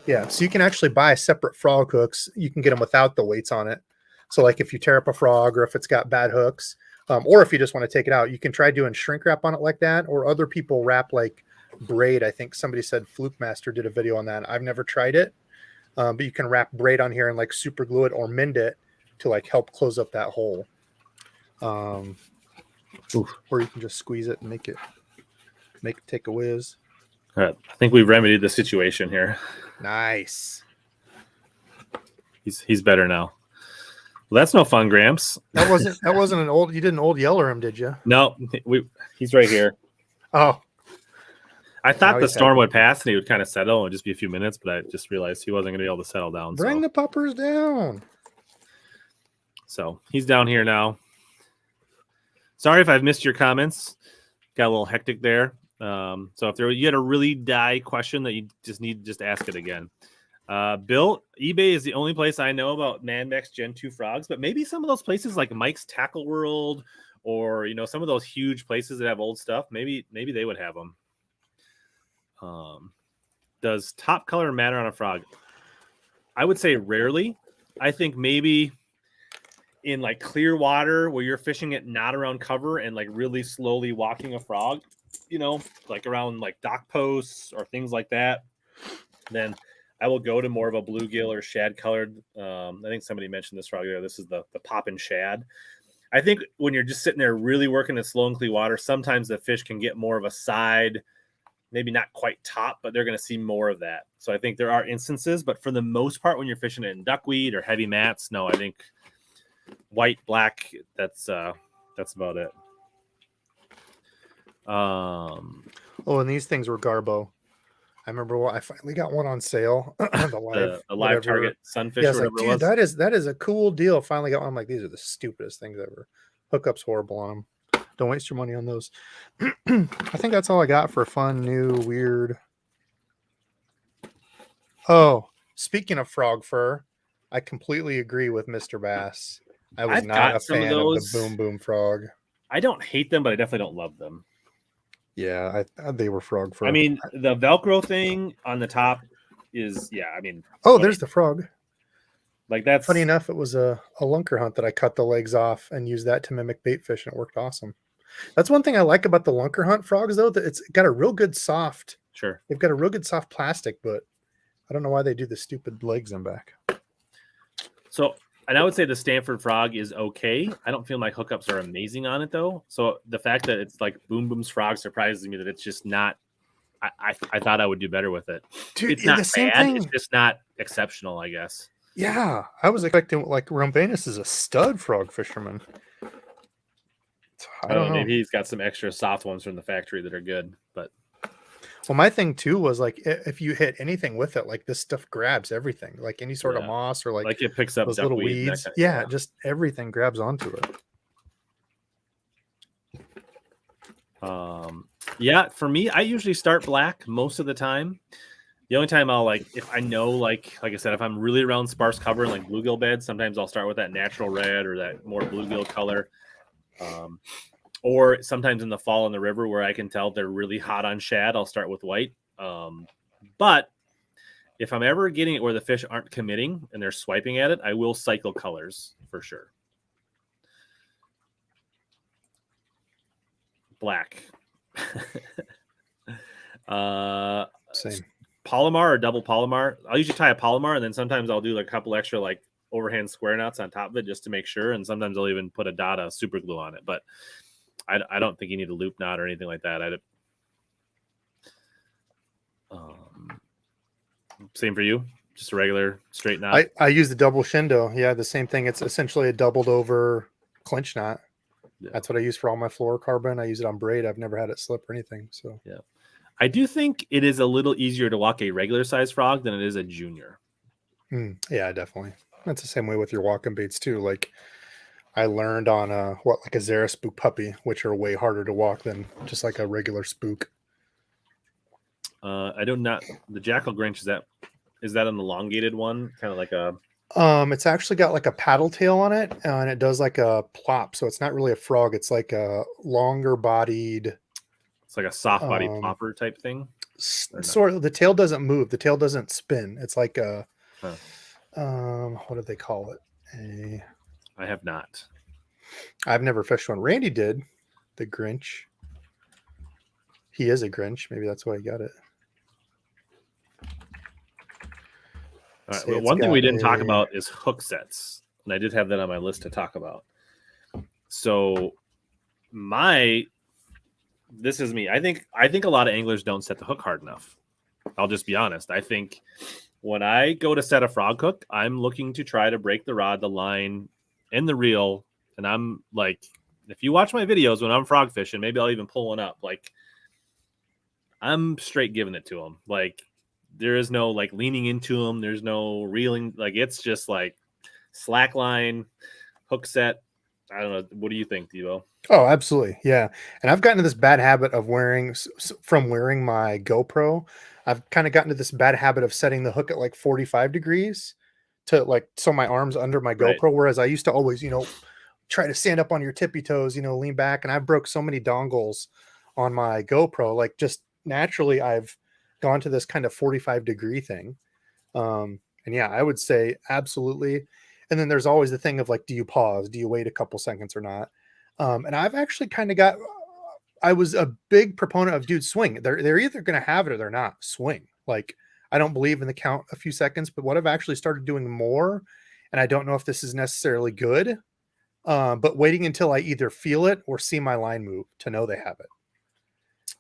Yeah, so you can actually buy separate frog hooks. You can get them without the weights on it. So like if you tear up a frog or if it's got bad hooks, or if you just want to take it out, you can try doing shrink wrap on it like that. Or other people wrap like braid. I think somebody said Fluke Master did a video on that. I've never tried it, but you can wrap braid on here and like super glue it or mend it to like help close up that hole. Or you can just squeeze it and make it take a whiz. All right, I think we've remedied the situation here. Nice. He's better now. Well, that's no fun, Gramps. That wasn't an old. You didn't old yeller him, did you? No, he's right here. Oh, I thought the storm would pass and he would kind of settle and just be a few minutes, but I just realized he wasn't going to be able to settle down. Bring the puppers down. So he's down here now. Sorry if I've missed your comments. Got a little hectic there. So if you had a really die question that you just ask it again. Bill, eBay is the only place I know about Manmax Gen 2 frogs, but maybe some of those places like Mike's Tackle World or, some of those huge places that have old stuff, maybe they would have them. Does top color matter on a frog? I would say rarely. I think maybe in like clear water where you're fishing it not around cover and like really slowly walking a frog, like around like dock posts or things like that, then I will go to more of a bluegill or shad colored. I think somebody mentioned this frog there. This is the Poppin Shad. I think when you're just sitting there really working in slow and clear water, sometimes the fish can get more of a side, maybe not quite top, but they're going to see more of that. So I think there are instances, but for the most part, when you're fishing in duckweed or heavy mats, no, I think white, black, that's about it. And these things were Garbo. I remember I finally got one on sale. the live target sunfish. Yeah, dude, that is a cool deal. Finally got one. I'm like, these are the stupidest things ever. Hookup's horrible on them. Don't waste your money on those. I think that's all I got for fun, new, weird. Oh, speaking of frog fur, I completely agree with Mr. Bass. I was not a fan of the Boom Boom frog. I don't hate them, but I definitely don't love them. Yeah, they were frog fur. I mean, the Velcro thing on the top is, there's the frog. Like that's funny enough. It was a lunker hunt that I cut the legs off and used that to mimic bait fish, and it worked awesome. That's one thing I like about the lunker hunt frogs, though, that it's got a real good soft Sure. They've got a real good soft plastic, but I don't know why they do the stupid legs in back. So, and I would say the Stanford Frog is okay. I don't feel my hookups are amazing on it though. So the fact that it's like Boom Boom's Frog surprises me that it's just not. I thought I would do better with it. Dude, It's not the same bad. thing. It's just not exceptional, I guess. Yeah, I was expecting like Rumvanus is a stud frog fisherman. I don't know. Maybe he's got some extra soft ones from the factory that are good, but. Well, my thing too was like if you hit anything with it, like this stuff grabs everything, like any sort of moss or like it picks up those little duckweed weeds. Yeah, just everything grabs onto it. Yeah, for me, I usually start black most of the time. The only time I'll if I know like I said, if I'm really around sparse cover and like bluegill beds, sometimes I'll start with that natural red or that more bluegill color. Or sometimes in the fall in the river where I can tell they're really hot on shad, I'll start with white. But if I'm ever getting it where the fish aren't committing and they're swiping at it, I will cycle colors for sure. Black. Same. Palomar or double Palomar. I'll usually tie a Palomar and then sometimes I'll do like a couple extra like overhand square knots on top of it just to make sure. And sometimes I'll even put a dot of super glue on it. But I don't think you need a loop knot or anything like that. Same for you? Just a regular straight knot? I use the double shindo. Yeah, the same thing. It's essentially a doubled over clinch knot. Yeah. That's what I use for all my fluorocarbon. I use it on braid. I've never had it slip or anything. So yeah. I do think it is a little easier to walk a regular size frog than it is a junior. Yeah, definitely. That's the same way with your walking baits too. Like I learned on like a Zara spook puppy, which are way harder to walk than just like a regular spook. I do not. The Jackal Grinch, is that an elongated one? Kind of like a. It's actually got like a paddle tail on it, and it does like a plop. So it's not really a frog. It's like a longer bodied. It's like a soft body plopper type thing. Sort of. The tail doesn't move. The tail doesn't spin. It's like a. What do they call it? I have not. I've never fished one. Randy did. The Grinch. He is a Grinch. Maybe that's why he got it. All right. Well, one thing we didn't talk about is hook sets, and I did have that on my list to talk about. So, this is me. I think a lot of anglers don't set the hook hard enough. I'll just be honest. I think when I go to set a frog hook, I'm looking to try to break the rod, the line, and the reel. And I'm like, if you watch my videos when I'm frog fishing, maybe I'll even pull one up. Like, I'm straight giving it to them. Like, there is no like leaning into them. There's no reeling. Like, it's just like slack line, hook set. I don't know. What do you think, Devo? Oh, absolutely. Yeah. And I've gotten to this bad habit of wearing my GoPro. I've kind of gotten to this bad habit of setting the hook at like 45 degrees to like, so my arm's under my GoPro. Right. Whereas I used to always, try to stand up on your tippy toes, lean back. And I broke so many dongles on my GoPro. Like just naturally I've gone to this kind of 45-degree thing. And yeah, I would say absolutely. And then there's always the thing of like, do you pause? Do you wait a couple seconds or not? And I've actually kind of I was a big proponent of dude swing. They're either going to have it or they're not. Swing. Like I don't believe in the count a few seconds, but what I've actually started doing more, and I don't know if this is necessarily good, but waiting until I either feel it or see my line move to know they have it.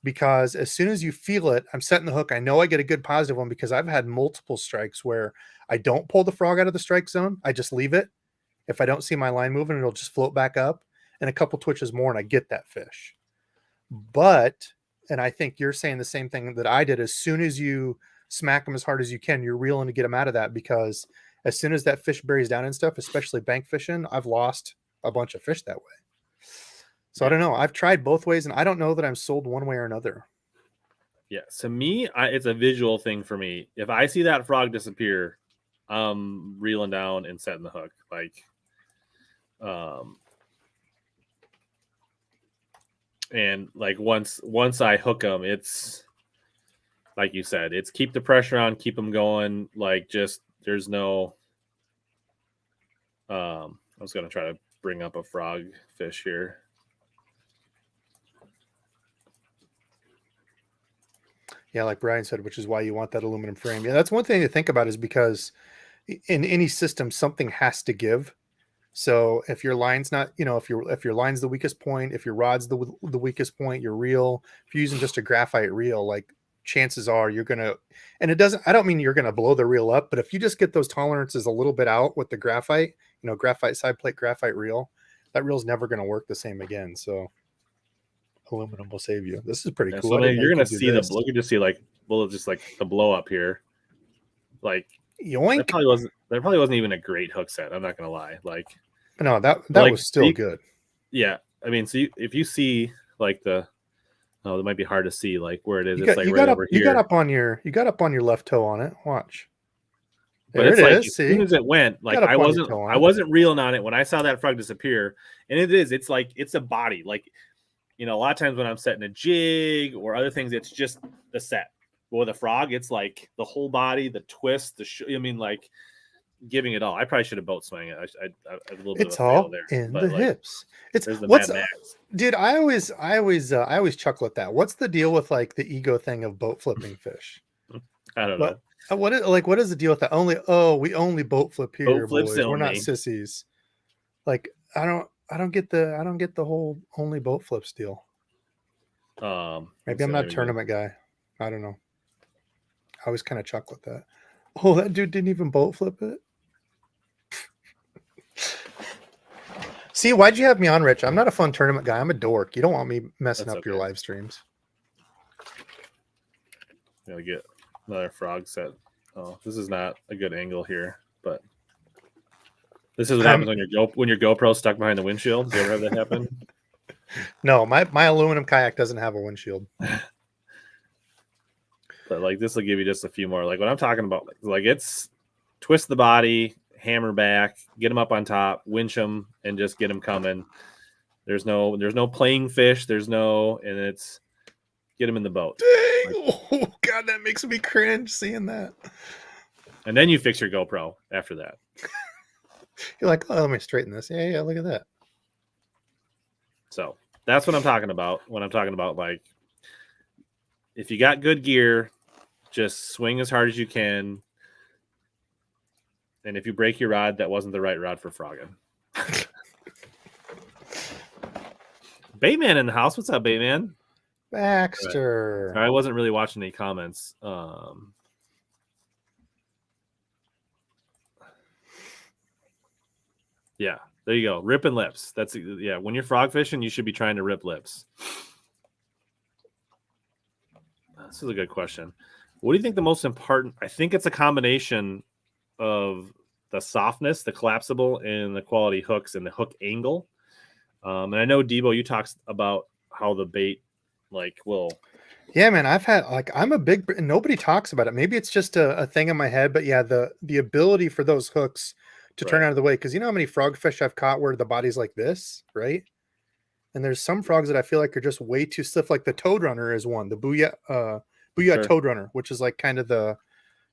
Because as soon as you feel it, I'm setting the hook. I know I get a good positive one because I've had multiple strikes where I don't pull the frog out of the strike zone. I just leave it. If I don't see my line moving, it'll just float back up and a couple twitches more and I get that fish. But, and I think you're saying the same thing that I did, as soon as you smack them as hard as you can, you're reeling to get them out of that, because as soon as that fish buries down and stuff, especially bank fishing, I've lost a bunch of fish that way. So I don't know. I've tried both ways and I don't know that I'm sold one way or another. Yeah. So me, it's a visual thing for me. If I see that frog disappear, I'm reeling down and setting the hook. Like, and like once I hook them, it's like you said, it's keep the pressure on, keep them going. Like just, there's no, I was going to try to bring up a frog fish here. Yeah, like Brian said, which is why you want that aluminum frame. Yeah, that's one thing to think about, is because in any system, something has to give. So if your line's not, if your line's the weakest point, if your rod's the weakest point, your reel, if you're using just a graphite reel, like chances are you're gonna, and I don't mean you're gonna blow the reel up, but if you just get those tolerances a little bit out with the graphite, graphite side plate, graphite reel, that reel's never gonna work the same again. So aluminum will save you. This is pretty Yeah, cool. so I didn't know you're you gonna could do see this. you can just see like just like the blow up here. Like Yoink. that probably wasn't even a great hook set. I'm not gonna lie. Like No, that like, was still good. Yeah, I mean, so if you see like it might be hard to see like where it is. You It's got like you right got up over you here. got up on your left toe on it. Watch. But There it's it like is. as See? soon as it went, like Got up I on your toe on it. wasn't reeling on it when I saw that frog disappear. And it's like it's a body. Like, a lot of times when I'm setting a jig or other things, it's just the set. But with a frog, it's like the whole body, the twist, like giving it all. I probably should have boat swung it. I a little bit It's of a fail all there. in But the like, hips. It's there's the what's Mad Max. dude. I always chuckle at that. What's the deal with like the ego thing of boat flipping fish? I don't What know. what is the deal with that? We only boat flip here, Boat flips boys. We're not only. sissies. Like I don't get the whole only boat flips deal. Maybe I'm not a tournament guy. I don't know. I always kind of chuckle at that. Oh, that dude didn't even boat flip it. See, why'd you have me on, Rich? I'm not a fun tournament guy. I'm a dork. You don't want me messing up your live streams. Gotta get another frog set. Oh, this is not a good angle here, but this is what happens when your GoPro stuck behind the windshield. Do you ever have that happen? No, my aluminum kayak doesn't have a windshield. But like this will give you just a few more. Like what I'm talking about, like it's twist the body, hammer back, get them up on top, winch them, and just get them coming. There's no playing fish. And it's get them in the boat. Dang! Oh God, that makes me cringe seeing that. And then you fix your GoPro after that. You're like, oh, let me straighten this. Yeah, look at that. So that's what I'm talking about when I'm talking about like if you got good gear, just swing as hard as you can. And if you break your rod, that wasn't the right rod for Froggen. Baitman in the house. What's up, Baitman? Baxter. Right. I wasn't really watching any comments. Yeah, there you go. Ripping lips. That's when you're frog fishing, you should be trying to rip lips. This is a good question. What do you think the most important? I think it's a combination of the softness, the collapsible, and the quality hooks and the hook angle. And I know Debo, you talked about how the bait will. Yeah, man, I've had I'm a big. Nobody talks about it. Maybe it's just a thing in my head, but yeah, the ability for those hooks to turn out of the way, because you know how many frog fish I've caught where the body's like this, right? And there's some frogs that I feel like are just way too stiff. Like the toad runner is one, the Booyah toad runner, which is like kind of the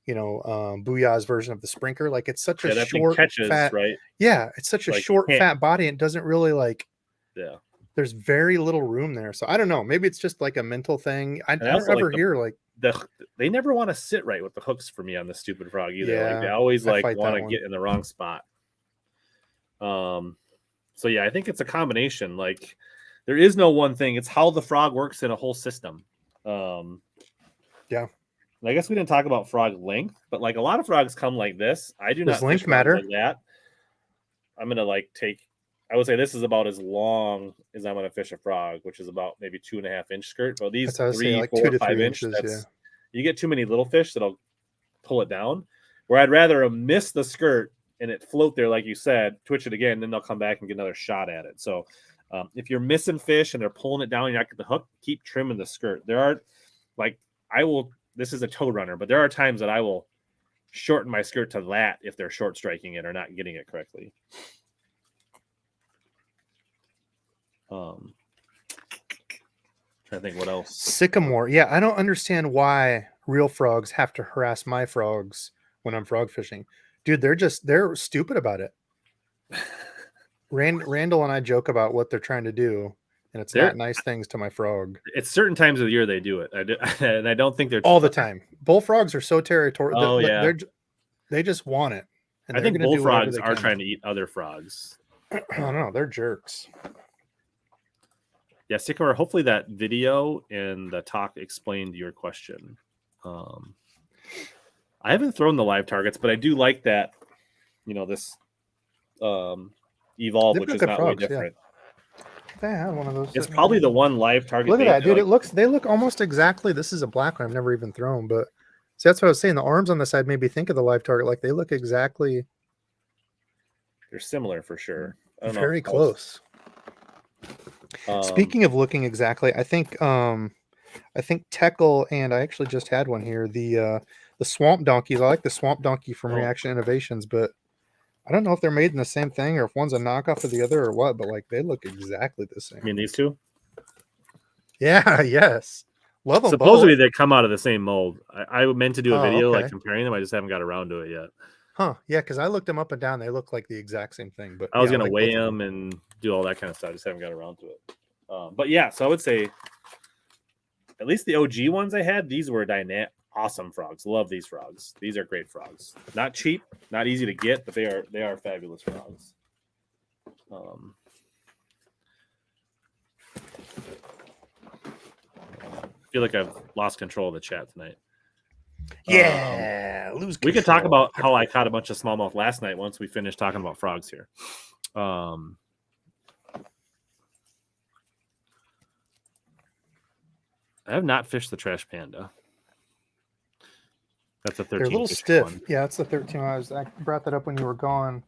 Booyah's version of the sprinkler. Like it's such a short, fat, right? Yeah, it's such a short, fat body, and it doesn't really there's very little room there. So I don't know. Maybe it's just like a mental thing. I don't ever hear they never want to sit right with the hooks for me on the stupid frog either. Yeah, like they always want to get in the wrong spot. So yeah, I think it's a combination. Like there is no one thing. It's how the frog works in a whole system. Yeah. And I guess we didn't talk about frog length, but like a lot of frogs come like this. I do not length matter like that. I'm gonna I would say this is about as long as I'm gonna fish a frog, which is about maybe 2.5 inch skirt. But these 3, 4, 5 inch, you get too many little fish that'll pull it down. Where I'd rather miss the skirt and it float there, like you said, twitch it again, then they'll come back and get another shot at it. So if you're missing fish and they're pulling it down, and you're not getting the hook, keep trimming the skirt. There are this is a toad runner, but there are times that I will shorten my skirt to that if they're short striking it or not getting it correctly. Trying to think what else. Sycamore. Yeah, I don't understand why real frogs have to harass my frogs when I'm frog fishing. Dude, they're stupid about it. Randall and I joke about what they're trying to do, and it's They're- not nice things to my frog. It's certain times of the year they do it. And I don't think they're All the time. Bullfrogs are so territorial. Oh, yeah. They just want it. And I they're think going to do whatever bullfrogs they are can. trying to eat other frogs. I don't know. They're jerks. Yeah, Sycamore, hopefully that video and the talk explained your question. I haven't thrown the live targets, but I do like that, this Evolve, They've which got is good not frogs, way different. They had one of those. It's probably the one live target. Look at that, dude. Like, They look almost exactly. This is a black one I've never even thrown, but see, that's what I was saying. The arms on the side made me think of the live target. Like they look exactly. they're similar for sure. I don't know Very close. Speaking of looking exactly, I think Teckle, and I actually just had one here. The Swamp Donkeys. I like the Swamp Donkey from Reaction Innovations, but I don't know if they're made in the same thing or if one's a knockoff of the other or what. But like they look exactly the same. I mean, these two. Yeah. Yes. Love them. Supposedly both. they come out of the same mold. I meant to do a video okay. like comparing them. I just haven't got around to it yet. Huh? Yeah, because I looked them up and down. They look like the exact same thing. But I was yeah, gonna like weigh both of them and do all that kind of stuff. I just haven't got around to it. But yeah, so I would say at least the OG ones I had, these were awesome frogs. Love these frogs. These are great frogs. Not cheap, not easy to get, but they are fabulous frogs. I feel like I've lost control of the chat tonight. Yeah, lose we could control. talk about how I caught a bunch of smallmouth last night once we finish talking about frogs here. I have not fished the trash panda. That's a 13. They're a little stiff. One. Yeah, that's the 13. I brought that up when you were gone.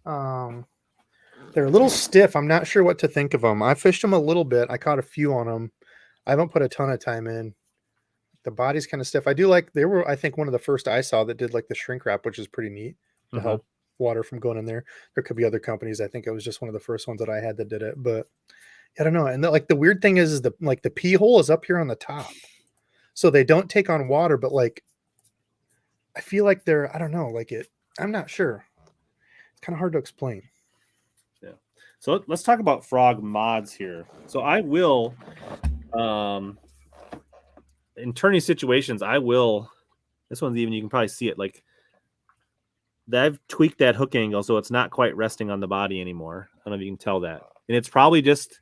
They're a little stiff. I'm not sure what to think of them. I fished them a little bit. I caught a few on them. I haven't put a ton of time in. The body's kind of stiff. I do like, they were, I think, one of the first I saw that did like the shrink wrap, which is pretty neat to help water from going in there. There could be other companies. I think it was just one of the first ones that I had that did it, but I don't know. And the weird thing is the pee hole is up here on the top. So they don't take on water, but like, I feel like they're, I don't know, like I'm not sure. It's kind of hard to explain. Yeah. So let's talk about frog mods here. So I will, in tourney situations, this one's even, you can probably see it, like I've tweaked that hook angle so it's not quite resting on the body anymore. I don't know if you can tell that. And it's probably just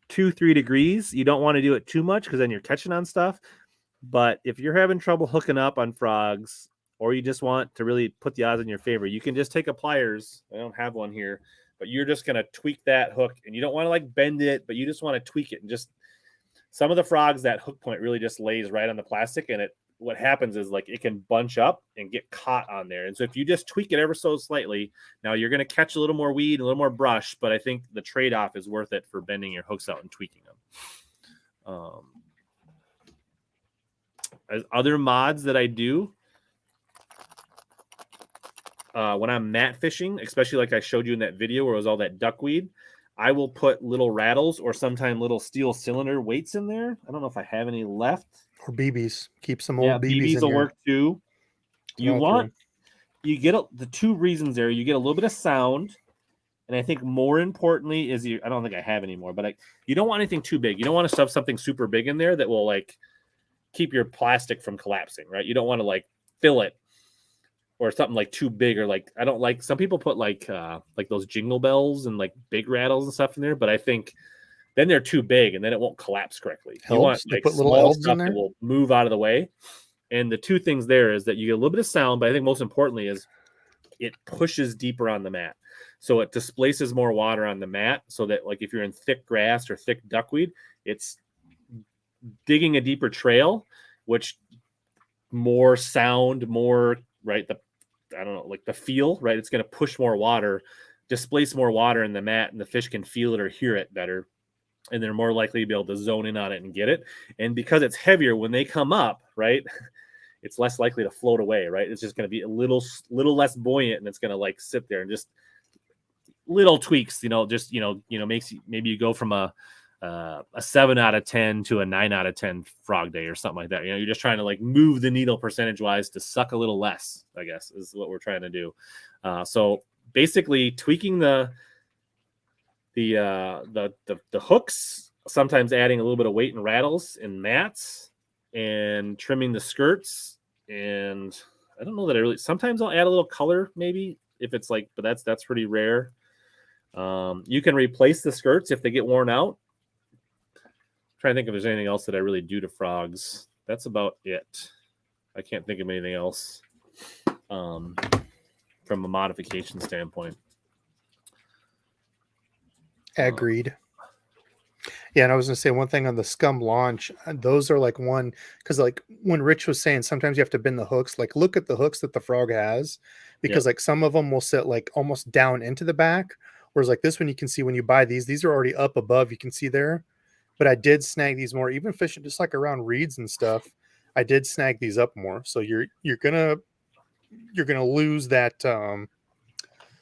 2-3 degrees. You don't want to do it too much because then you're catching on stuff. But if you're having trouble hooking up on frogs, or you just want to really put the odds in your favor, you can just take a pliers. I don't have one here, but you're just going to tweak that hook, and you don't want to like bend it, but you just want to tweak it. And just some of the frogs, that hook point really just lays right on the plastic, and what happens is like it can bunch up and get caught on there. And so if you just tweak it ever so slightly, now you're going to catch a little more weed, a little more brush, but I think the trade-off is worth it for bending your hooks out and tweaking them. As other mods that I do, when I'm mat fishing, especially like I showed you in that video where it was all that duckweed, I will put little rattles or sometimes little steel cylinder weights in there. I don't know if I have any left. Or BBs. Keep some old BBs in will here. work too. You get the two reasons there. You get a little bit of sound, and I think more importantly is I don't think I have any more, but you don't want anything too big. You don't want to stuff something super big in there that will like keep your plastic from collapsing, right? You don't want to like fill it or something like too big, or like I don't like, some people put like those jingle bells and like big rattles and stuff in there, but I think then they're too big and then it won't collapse correctly. You want like put little small elves stuff in there that will move out of the way. And the two things there is that you get a little bit of sound, but I think most importantly is it pushes deeper on the mat. So it displaces more water on the mat so that like if you're in thick grass or thick duckweed, it's digging a deeper trail, which more sound, more, right? The feel, right? It's going to push more water, displace more water in the mat, and the fish can feel it or hear it better. And they're more likely to be able to zone in on it and get it. And because it's heavier, when they come up, right, it's less likely to float away, right? It's just going to be a little less buoyant, and it's going to like sit there and just little tweaks, makes you, maybe you go from a 7 out of 10 to a 9 out of 10 frog day or something like that. You're just trying to like move the needle percentage wise to suck a little less, I guess, is what we're trying to do. So basically tweaking the hooks sometimes adding a little bit of weight and rattles and mats and trimming the skirts. And I don't know that I really, sometimes I'll add a little color maybe if it's like, but that's pretty rare. You can replace the skirts if they get worn out. I'm trying to think if there's anything else that I really do to frogs. That's about it. I can't think of anything else from a modification standpoint. Agreed. Yeah, and I was gonna say one thing on the Scum launch. Those are like one because like when Rich was saying, sometimes you have to bend the hooks. Like look at the hooks that the frog has, because like some of them will sit like almost down into the back, whereas like this one you can see when you buy these are already up above. You can see there, but I did snag these more, even fishing just like around reeds and stuff. I did snag these up more, so you're gonna lose that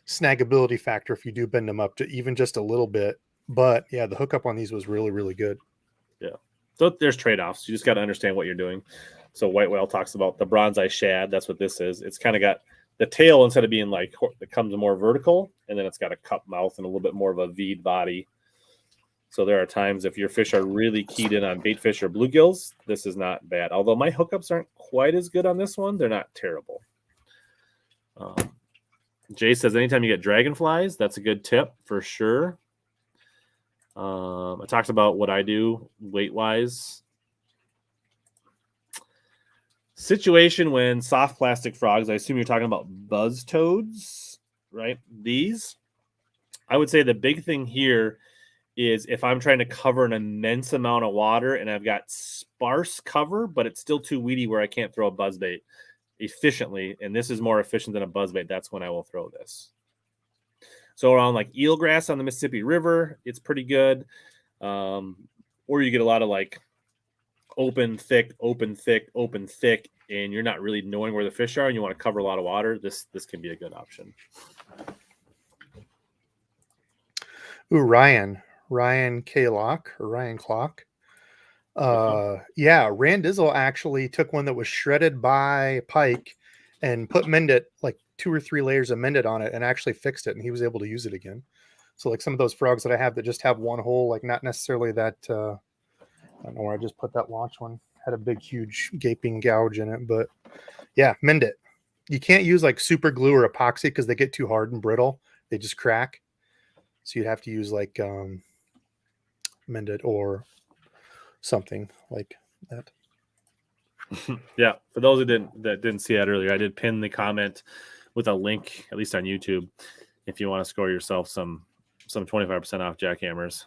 snagability factor if you do bend them up to even just a little bit. But yeah, the hookup on these was really, really good. Yeah. So there's trade-offs. You just got to understand what you're doing. So White Whale talks about the bronze eye shad. That's what this is. It's kind of got the tail, instead of being like, it comes more vertical, and then it's got a cup mouth and a little bit more of a V'd body. So there are times if your fish are really keyed in on bait fish or bluegills, this is not bad. Although my hookups aren't quite as good on this one, they're not terrible. Jay says anytime you get dragonflies, that's a good tip for sure. I talked about what I do weight-wise. Situation when soft plastic frogs, I assume you're talking about buzz toads, right? These. I would say the big thing here is if I'm trying to cover an immense amount of water and I've got sparse cover, but it's still too weedy where I can't throw a buzz bait efficiently, and this is more efficient than a buzz bait, that's when I will throw this. So around like eelgrass on the Mississippi River, it's pretty good. Or you get a lot of like open, thick, and you're not really knowing where the fish are and you want to cover a lot of water. This can be a good option. Ooh, Ryan K. Lock or Ryan Clock. Yeah, Randizzle actually took one that was shredded by Pike and put Mendit, like 2 or 3 layers of Mendit on it, and actually fixed it, and he was able to use it again. So like some of those frogs that I have that just have one hole, like not necessarily that I don't know where I just put that launch one, had a big huge gaping gouge in it, but yeah, Mendit. You can't use like super glue or epoxy because they get too hard and brittle, they just crack. So you'd have to use like Mendit or something like that. Yeah, for those that didn't see that earlier, I did pin the comment with a link, at least on YouTube, if you want to score yourself some 25% off jackhammers.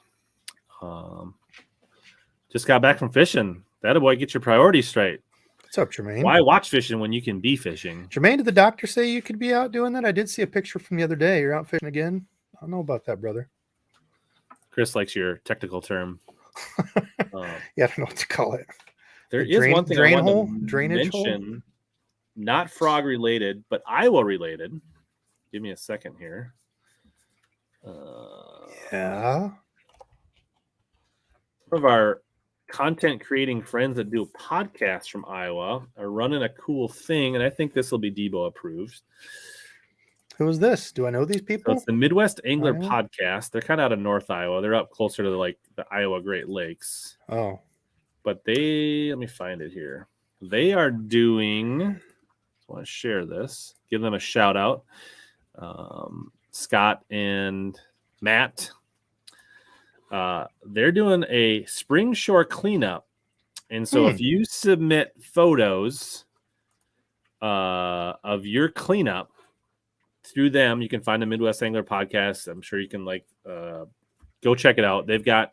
Just got back from fishing. That boy, get your priorities straight. What's up, Jermaine? Why watch fishing when you can be fishing? Jermaine, did the doctor say you could be out doing that? I did see a picture from the other day. You're out fishing again? I don't know about that, brother. Chris likes your technical term. Yeah, I don't know what to call it. There is one thing I want to drainage mention, hole? not frog related, but Iowa related. Give me a second here. Yeah. Some of our content creating friends that do podcasts from Iowa are running a cool thing, and I think this will be Debo approved. Who is this? Do I know these people? So it's the Midwest Angler Podcast. They're kind of out of North Iowa. They're up closer to like the Iowa Great Lakes. Oh. But let me find it here. They are doing, I want to share this, give them a shout out. Scott and Matt. They're doing a spring shore cleanup. And so if you submit photos of your cleanup through them, you can find the Midwest Angler Podcast. I'm sure you can go check it out. They've got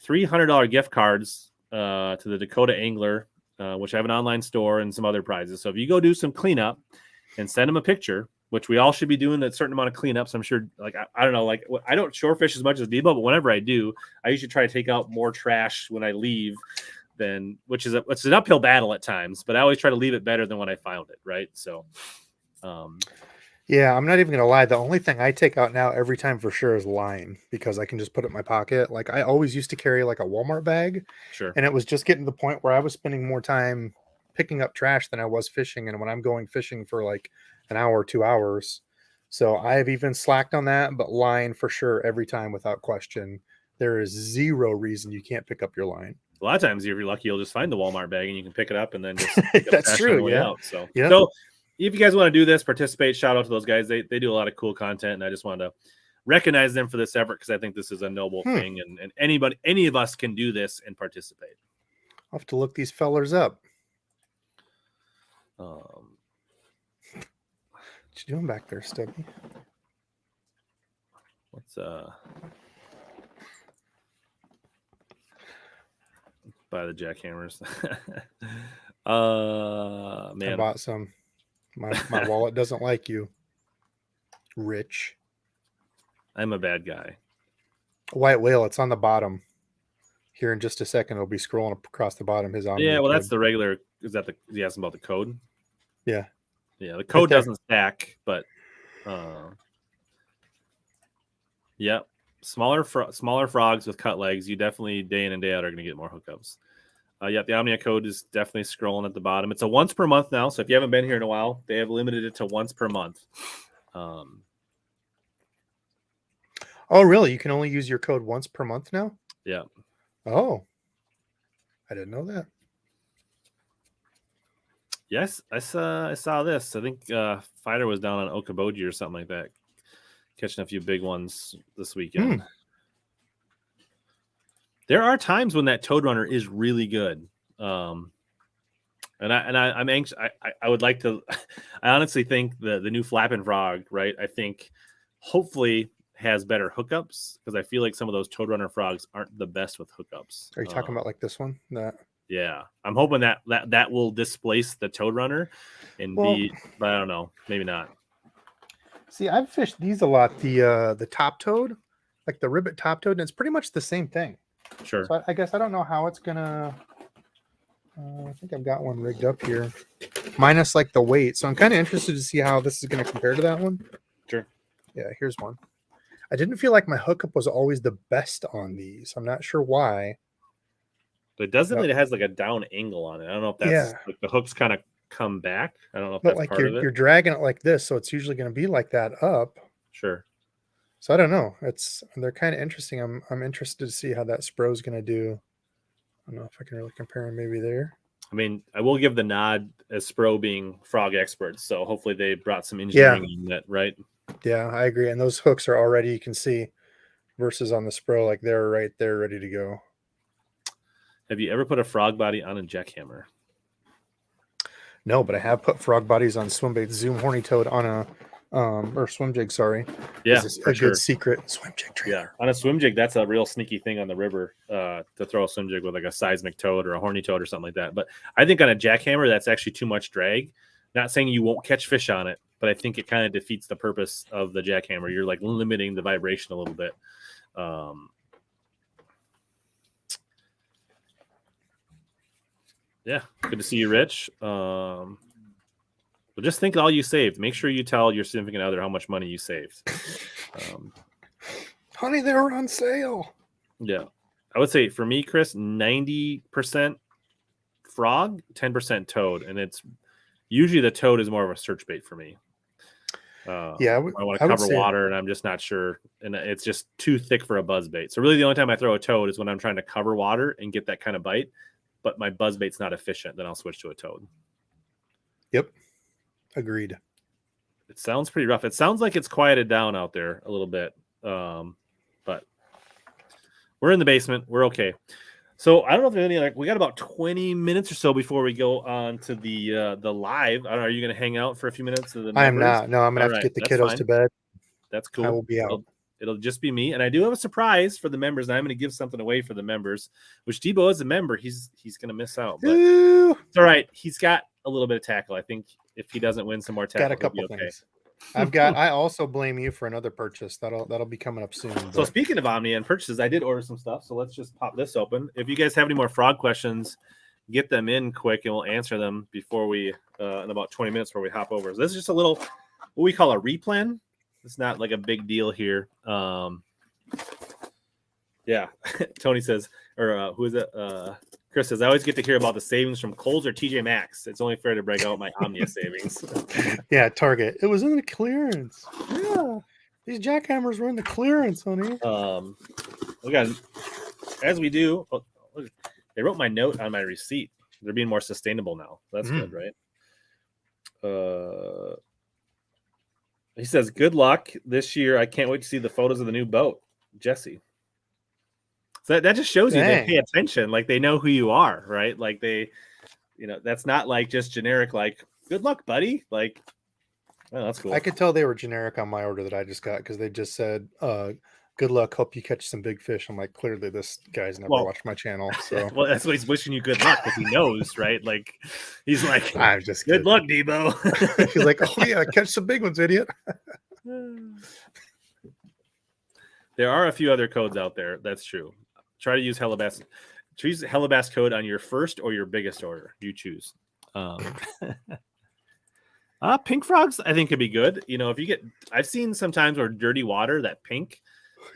$300 gift cards to the Dakota Angler, which have an online store and some other prizes. So if you go do some cleanup and send them a picture, which we all should be doing a certain amount of cleanups. I'm sure, like, I don't know, like I don't shore fish as much as Debo, but whenever I do, I usually try to take out more trash when I leave which is it's an uphill battle at times, but I always try to leave it better than when I found it. Right. So, yeah, I'm not even going to lie. The only thing I take out now every time for sure is line, because I can just put it in my pocket. Like I always used to carry like a Walmart bag. Sure. And it was just getting to the point where I was spending more time picking up trash than I was fishing. And when I'm going fishing for like an hour or 2 hours. So I have even slacked on that, but line for sure every time without question. there is zero reason you can't pick up your line. A lot of times, if you're lucky, you'll just find the Walmart bag and you can pick it up and then just pick up That's cash true. on the way Yeah. out. So, Yeah. so if you guys want to do this, participate, shout out to those guys. They do a lot of cool content, and I just wanted to recognize them for this effort because I think this is a noble thing, and any of us can do this and participate. I'll have to look these fellers up. Um, What you doing back there, Stubby? Let's buy the jackhammers. Man, I bought some. My wallet doesn't like you, Rich. I'm a bad guy. White whale. It's on the bottom. Here in just a second, it'll be scrolling across the bottom. His Omni Yeah, well, code. that's the regular. Is that he asked about the code? Yeah. Yeah, the code there. doesn't stack, but yep. Smaller frogs with cut legs. You definitely day in and day out are going to get more hookups. Yep, the Omnia code is definitely scrolling at the bottom. It's a once per month now, so if you haven't been here in a while, they have limited it to once per month. Oh, really? You can only use your code once per month now? Yeah. Oh, I didn't know that. Yes, I saw this. I think Fighter was down on Okaboji or something like that, catching a few big ones this weekend. There are times when that Toad Runner is really good, and I'm anxious. I would like to. I honestly think the new Flappin' Frog, right? I think hopefully has better hookups because I feel like some of those Toad Runner frogs aren't the best with hookups. Are you talking about like this one? That. Yeah, I'm hoping that will displace the Toad Runner and be, but I don't know, maybe not. See, I've fished these a lot. The top toad, like the ribbit top toad, and it's pretty much the same thing. Sure. So I guess I don't know how it's gonna. I think I've got one rigged up here, minus like the weight. So I'm kind of interested to see how this is gonna compare to that one. Sure. Yeah, here's one. I didn't feel like my hookup was always the best on these. I'm not sure why. But it does it has like a down angle on it. I don't know if that's like the hooks kind of come back. I don't know if But that's like part of it. you're dragging it like this, so it's usually going to be like that up. Sure. So I don't know. They're kind of interesting. I'm interested to see how that Spro is going to do. I don't know if I can really compare them maybe there. I mean, I will give the nod as Spro being frog experts, so hopefully they brought some engineering in that, right? Yeah, I agree. And those hooks are already, you can see, versus on the Spro, like they're right there ready to go. Have you ever put a frog body on a jackhammer? No, but I have put frog bodies on swim bait. Zoom horny toad on a or swim jig. Sorry, yeah, a good secret swim jig trailer. Yeah, on a swim jig, that's a real sneaky thing on the river to throw a swim jig with like a seismic toad or a horny toad or something like that. But I think on a jackhammer, that's actually too much drag. Not saying you won't catch fish on it, but I think it kind of defeats the purpose of the jackhammer. You're like limiting the vibration a little bit. Yeah, good to see you, Rich. But just think all you saved. Make sure you tell your significant other how much money you saved. Honey, they were on sale. Yeah. I would say for me, Chris, 90% frog, 10% toad. And it's usually the toad is more of a search bait for me. I want to cover water and I'm just not sure. And it's just too thick for a buzz bait. So really the only time I throw a toad is when I'm trying to cover water and get that kind of bite. But my buzz bait's not efficient, then I'll switch to a toad. Yep. Agreed. It sounds pretty rough. It sounds like it's quieted down out there a little bit. But we're in the basement. We're okay. So I don't know if there's any we got about 20 minutes or so before we go on to the live. I don't know, are you gonna hang out for a few minutes? I am not. No, I'm gonna have to get the kiddos to bed. That's cool. I will be out. It'll just be me, and I do have a surprise for the members. And I'm going to give something away for the members, which Debo is a member. He's going to miss out, but it's all right. He's got a little bit of tackle. I think if he doesn't win some more tackle, got a couple things. I also blame you for another purchase that'll be coming up soon. So speaking of Omni and purchases, I did order some stuff. So let's just pop this open. If you guys have any more frog questions, get them in quick, and we'll answer them before we in about 20 minutes before we hop over. So this is just a little what we call a replan. It's not like a big deal here. Yeah. Tony says, or who is it? Chris says, I always get to hear about the savings from Kohl's or TJ Maxx. It's only fair to break out my Omnia savings. Yeah, Target. It was in the clearance. Yeah. These jackhammers were in the clearance, honey. We got, as we do. Oh, look, they wrote my note on my receipt. They're being more sustainable now. That's good, right? He says, "Good luck this year. I can't wait to see the photos of the new boat, Jesse." So that just shows you they pay attention, like they know who you are, right? Like they, that's not like just generic, like "Good luck, buddy." Like, oh, that's cool. I could tell they were generic on my order that I just got because they just said, "Good luck, hope you catch some big fish." I'm like, clearly this guy's never watched my channel, so well, that's why he's wishing you good luck because he knows, right? Like, he's like, "I'm just good luck, Debo." He's like, "Oh yeah, catch some big ones, idiot." There are a few other codes out there. That's true. Try to use HellaBass. Choose HellaBass code on your first or your biggest order. You choose. Pink frogs, I think, could be good. If you get, I've seen sometimes where dirty water, that pink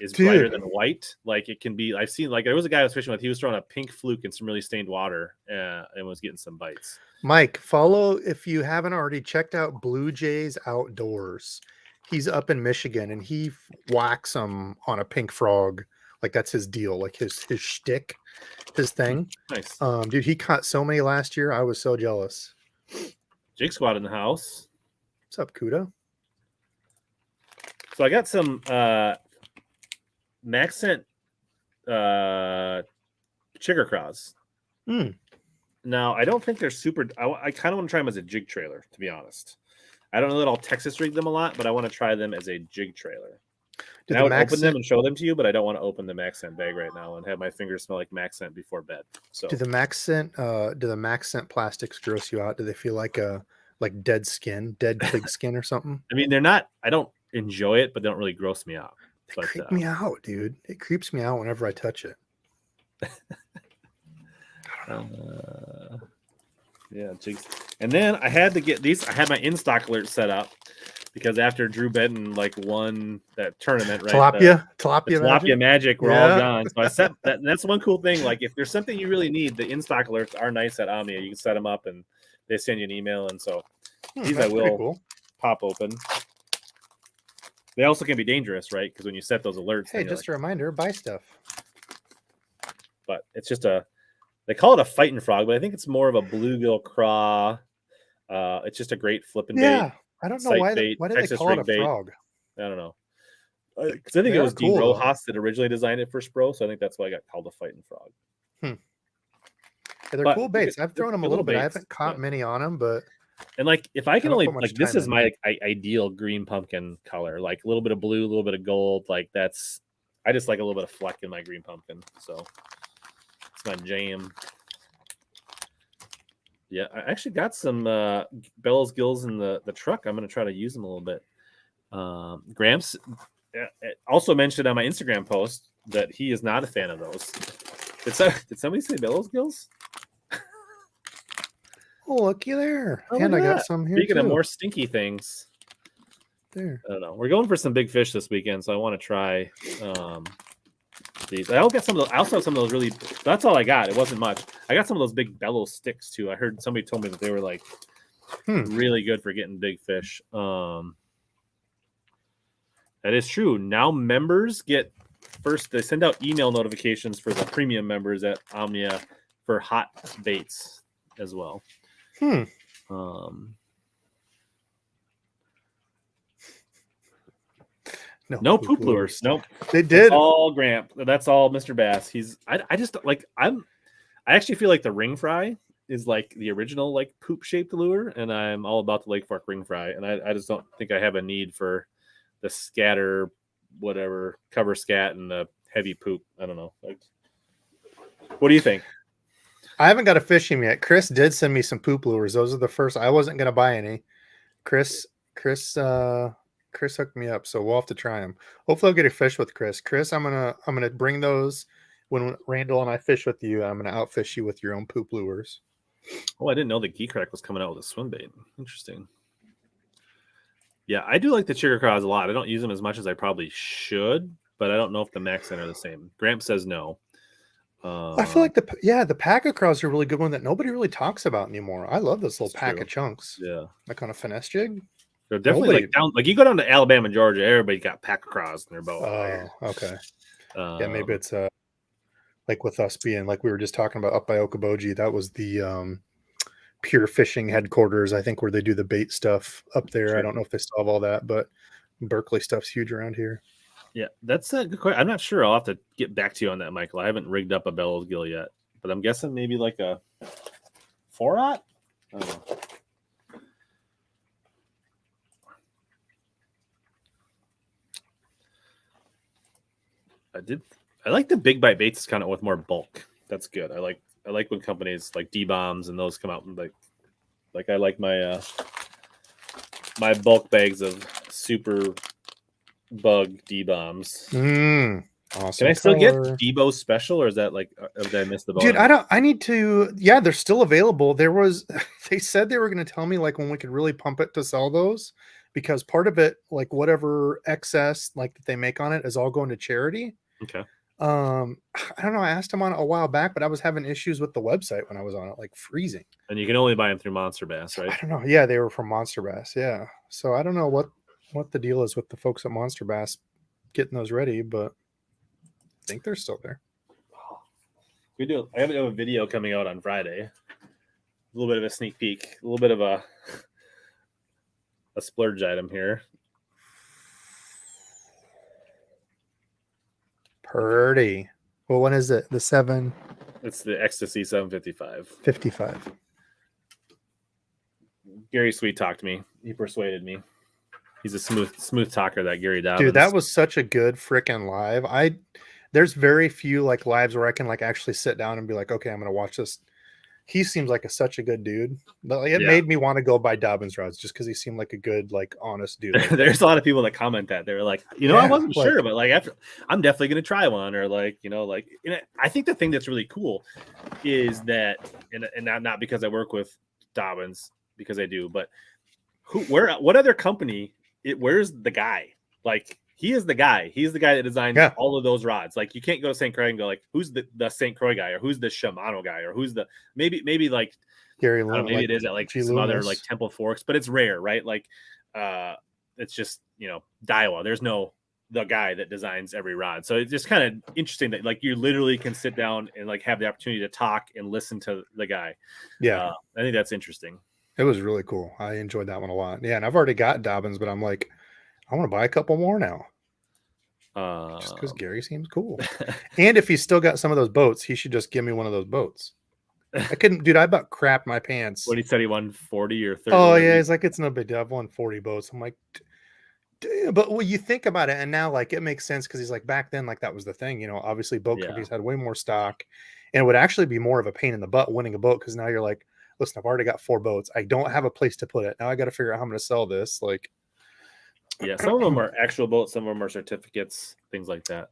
is brighter than white. Like it can be. I've seen like there was a guy I was fishing with. He was throwing a pink fluke in some really stained water and was getting some bites. Mike, follow if you haven't already checked out Blue Jays Outdoors. He's up in Michigan and he whacks them on a pink frog. Like that's his deal, like his shtick, his thing. Nice. Dude, he caught so many last year. I was so jealous. Jig Squad in the house. What's up, Kuda? So I got some Maxent chigger craws. Now I don't think they're super. I kind of want to try them as a jig trailer, to be honest. I don't know that I'll Texas rig them a lot, but I want to try them as a jig trailer. And I would open them and show them to you, but I don't want to open the Maxent bag right now and have my fingers smell like Maxent before bed. So do the Maxent plastics gross you out? Do they feel like dead skin, dead pig skin or something? I mean, they're not. I don't enjoy it, but they don't really gross me out. They creep me out, dude. It creeps me out whenever I touch it. Yeah, jigs. And then I had to get these. I had my in stock alert set up because after Drew Benton won that tournament, right? Tilapia Magic were all gone. So I set that. And that's one cool thing. Like if there's something you really need, the in stock alerts are nice at Omnia. You can set them up and they send you an email. And so these I will pop open. They also can be dangerous, right? Because when you set those alerts, hey, just a reminder, buy stuff. But it's just they call it a fighting frog, but I think it's more of a bluegill craw. It's just a great flipping bait. I don't know why did they call it a frog? I don't know. Because I think it was Dean Rojas that originally designed it for Spro, so I think that's why I got called a fighting frog. Yeah, they're cool baits. I've thrown them a little bit. I haven't caught many on them, but like if I can only like this is my ideal green pumpkin color, like a little bit of blue, a little bit of gold. Like that's I just like a little bit of fleck in my green pumpkin. So it's my jam. Yeah, I actually got some bellows gills in the truck. I'm going to try to use them a little bit. Gramps also mentioned on my Instagram post that he is not a fan of those. Did somebody say bellows gills? Oh, looky there. And I got some here. Speaking of more stinky things. There. I don't know. We're going for some big fish this weekend, so I want to try these. I also have some of those really. That's all I got. It wasn't much. I got some of those big bellow sticks too. I heard somebody told me that they were like really good for getting big fish. That is true. Now members get first. They send out email notifications for the premium members at Omnia for hot baits as well. No poop lures. Nope. They did. That's all Gramp. That's all Mr. Bass. I just like I actually feel like the ring fry is like the original like poop shaped lure, and I'm all about the Lake Fork ring fry. And I just don't think I have a need for the scatter, whatever, cover scat and the heavy poop. I don't know. What do you think? I haven't got to fish him yet. Chris did send me some poop lures. Those are the first. I wasn't going to buy any. Chris hooked me up, so we'll have to try them. Hopefully I'll get a fish with Chris. Chris, I'm gonna bring those when Randall and I fish with you. I'm gonna outfish you with your own poop lures. Oh, I didn't know that Geek Crack was coming out with a swim bait. Interesting. Yeah, I do like the chigger craws a lot. I don't use them as much as I probably should, but I don't know if the Maxent are the same. Gramp says no. I feel like the pack of craws are a really good one that nobody really talks about anymore. I love this little pack of chunks. Yeah, like on a finesse jig. They're definitely like down. Like you go down to Alabama, Georgia, everybody got Pacacross in their boat. Oh, okay. Yeah, maybe it's like with us being like we were just talking about up by Okoboji. That was the Pure Fishing headquarters, I think, where they do the bait stuff up there. Sure. I don't know if they still have all that, but Berkeley stuff's huge around here. Yeah, that's a good question. I'm not sure. I'll have to get back to you on that, Michael. I haven't rigged up a bellows gill yet, but I'm guessing maybe like a 4-aught. I don't know. I like the big bite baits kind of with more bulk. That's good. I like when companies like D-Bombs and those come out and like I like my my bulk bags of super bug D-Bombs. Awesome. Can I still get Debo special, or is that like did I miss the boat? Dude, I need to. Yeah, they're still available. They said they were going to tell me like when we could really pump it to sell those, because part of it, like whatever excess like that they make on it, is all going to charity. Okay. I don't know. I asked him on it a while back, but I was having issues with the website when I was on it, like freezing. And you can only buy them through Monster Bass, right? I don't know. Yeah, they were from Monster Bass. Yeah. So I don't know what the deal is with the folks at Monster Bass getting those ready, but I think they're still there. I have a video coming out on Friday. A little bit of a sneak peek, a little bit of a splurge item here. Purdy. Well, when is it? The 7? It's the Ecstasy 755. 55. Gary Sweet talked me. He persuaded me. He's a smooth talker, that Gary Dobbins. Dude, that was such a good freaking live. There's very few like lives where I can like actually sit down and be like, okay, I'm gonna watch this. He seems like such a good dude. But like, it made me want to go buy Dobbins rods just because he seemed like a good, like honest dude. There's a lot of people that comment that. They were like, I wasn't sure, but like after I'm definitely gonna try one, or like, I think the thing that's really cool is that, and not because I work with Dobbins, because I do, but what other company where's the guy? Like, he is the guy. He's the guy that designed all of those rods. Like, you can't go to St. Croix and go like, who's the St. Croix guy, or who's the Shimano guy, or who's the maybe like Gary Lewis, maybe it is at like some other like Temple Forks, but it's rare, right? Like, it's just Daiwa. There's no the guy that designs every rod. So it's just kind of interesting that like you literally can sit down and like have the opportunity to talk and listen to the guy. Yeah, I think that's interesting. It was really cool. I enjoyed that one a lot. Yeah, and I've already got Dobbins, but I'm like, I want to buy a couple more now. Just because Gary seems cool. And if he's still got some of those boats, he should just give me one of those boats. I couldn't, dude. I about crapped my pants. What he said, he won 40 or 30. Oh yeah, he's like, it's no big deal. I've won 40 boats. I'm like, but when you think about it, and now like it makes sense because he's like, back then, like that was the thing. Obviously boat companies had way more stock, and it would actually be more of a pain in the butt winning a boat because now you're like, listen, I've already got 4 boats. I don't have a place to put it. Now I got to figure out how I'm going to sell this. Like, yeah, some of them are actual boats, some of them are certificates, things like that.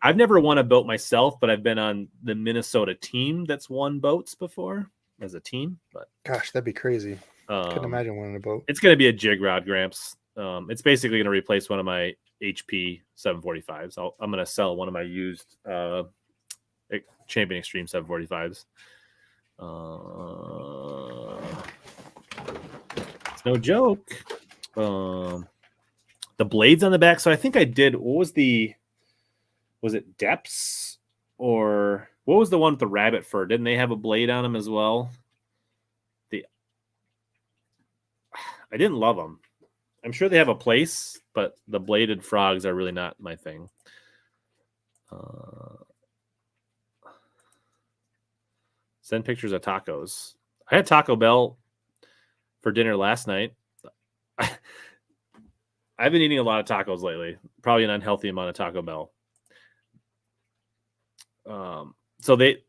I've never won a boat myself, but I've been on the Minnesota team that's won boats before as a team. But gosh, that'd be crazy. Couldn't imagine winning a boat. It's going to be a jig rod, Gramps. It's basically going to replace one of my HP 745s. I'm going to sell one of my used Champion Extreme 745s. It's no joke. The blades on the back. So I think I did. Was it Depths, or what was the one with the rabbit fur? Didn't they have a blade on them as well? I didn't love them. I'm sure they have a place, but the bladed frogs are really not my thing. Send pictures of tacos. I had Taco Bell for dinner last night. I've been eating a lot of tacos lately. Probably an unhealthy amount of Taco Bell. So the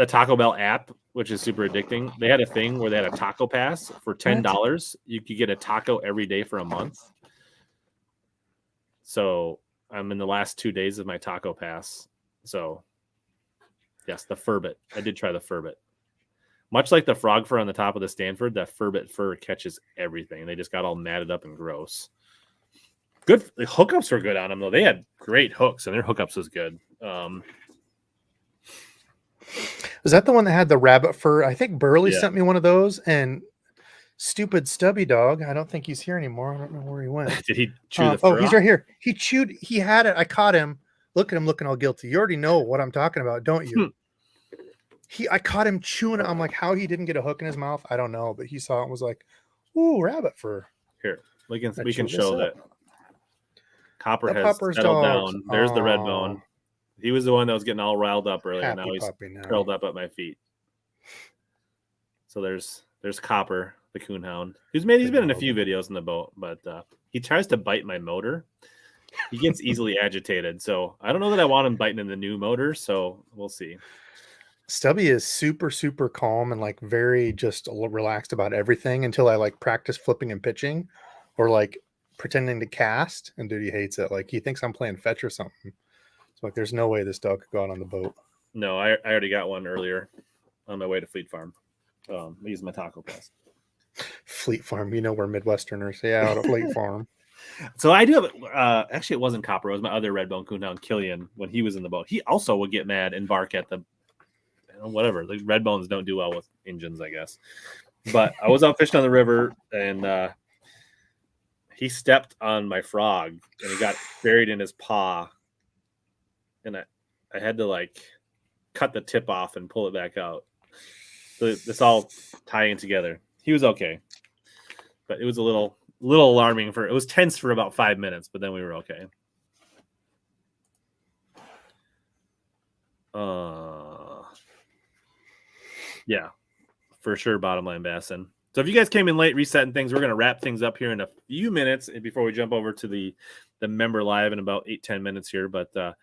Taco Bell app, which is super addicting, they had a thing where they had a taco pass for $10. You could get a taco every day for a month. So I'm in the last 2 days of my taco pass. So yes, the Furbit. I did try the Furbit. Much like the frog fur on the top of the Stanford, that Furbit fur catches everything. They just got all matted up and gross. Good. The hookups were good on them, though. They had great hooks, and their hookups was good. Was that the one that had the rabbit fur? I think Burley sent me one of those, and Stupid stubby dog. I don't think he's here anymore. I don't know where he went. Did he chew the Oh, fur he's off? right here. He had it. I caught him. Look at him looking all guilty. You already know what I'm talking about, don't you? I caught him chewing it. I'm like, how he didn't get a hook in his mouth, I don't know. But he saw it and was like, ooh, rabbit fur. Here, we can chew show this that up. Copper The has Pupper's settled dogs. down. There's the red Aw. bone. He was the one that was getting all riled up earlier. Happy Now he's puppy now. curled up at my feet. So there's Copper, the coonhound. He's been in a few videos in the boat, but he tries to bite my motor. He gets easily agitated. So I don't know that I want him biting in the new motor. So we'll see. Stubby is super, super calm and like very just relaxed about everything until I like practice flipping and pitching or like pretending to cast. And dude, he hates it. Like he thinks I'm playing fetch or something. It's like there's no way this dog could go out on the boat. No, I already got one earlier on my way to Fleet Farm. I used my taco pass. Fleet Farm, you know, we're Midwesterners. Yeah, out of Fleet Farm. So I do have actually it wasn't Copper, it was my other red bone coonhound, Killian, when he was in the boat. He also would get mad and bark at the whatever. The red bones don't do well with engines, I guess. But I was out fishing on the river and he stepped on my frog and he got buried in his paw. And I had to like cut the tip off and pull it back out. So it's all tying together. He was okay, but it was a little alarming. It was tense for about 5 minutes, but then we were okay. Yeah, for sure. Bottom line bassin. So if you guys came in late resetting things, we're going to wrap things up here in a few minutes before we jump over to the member live in about 8-10 minutes here. But I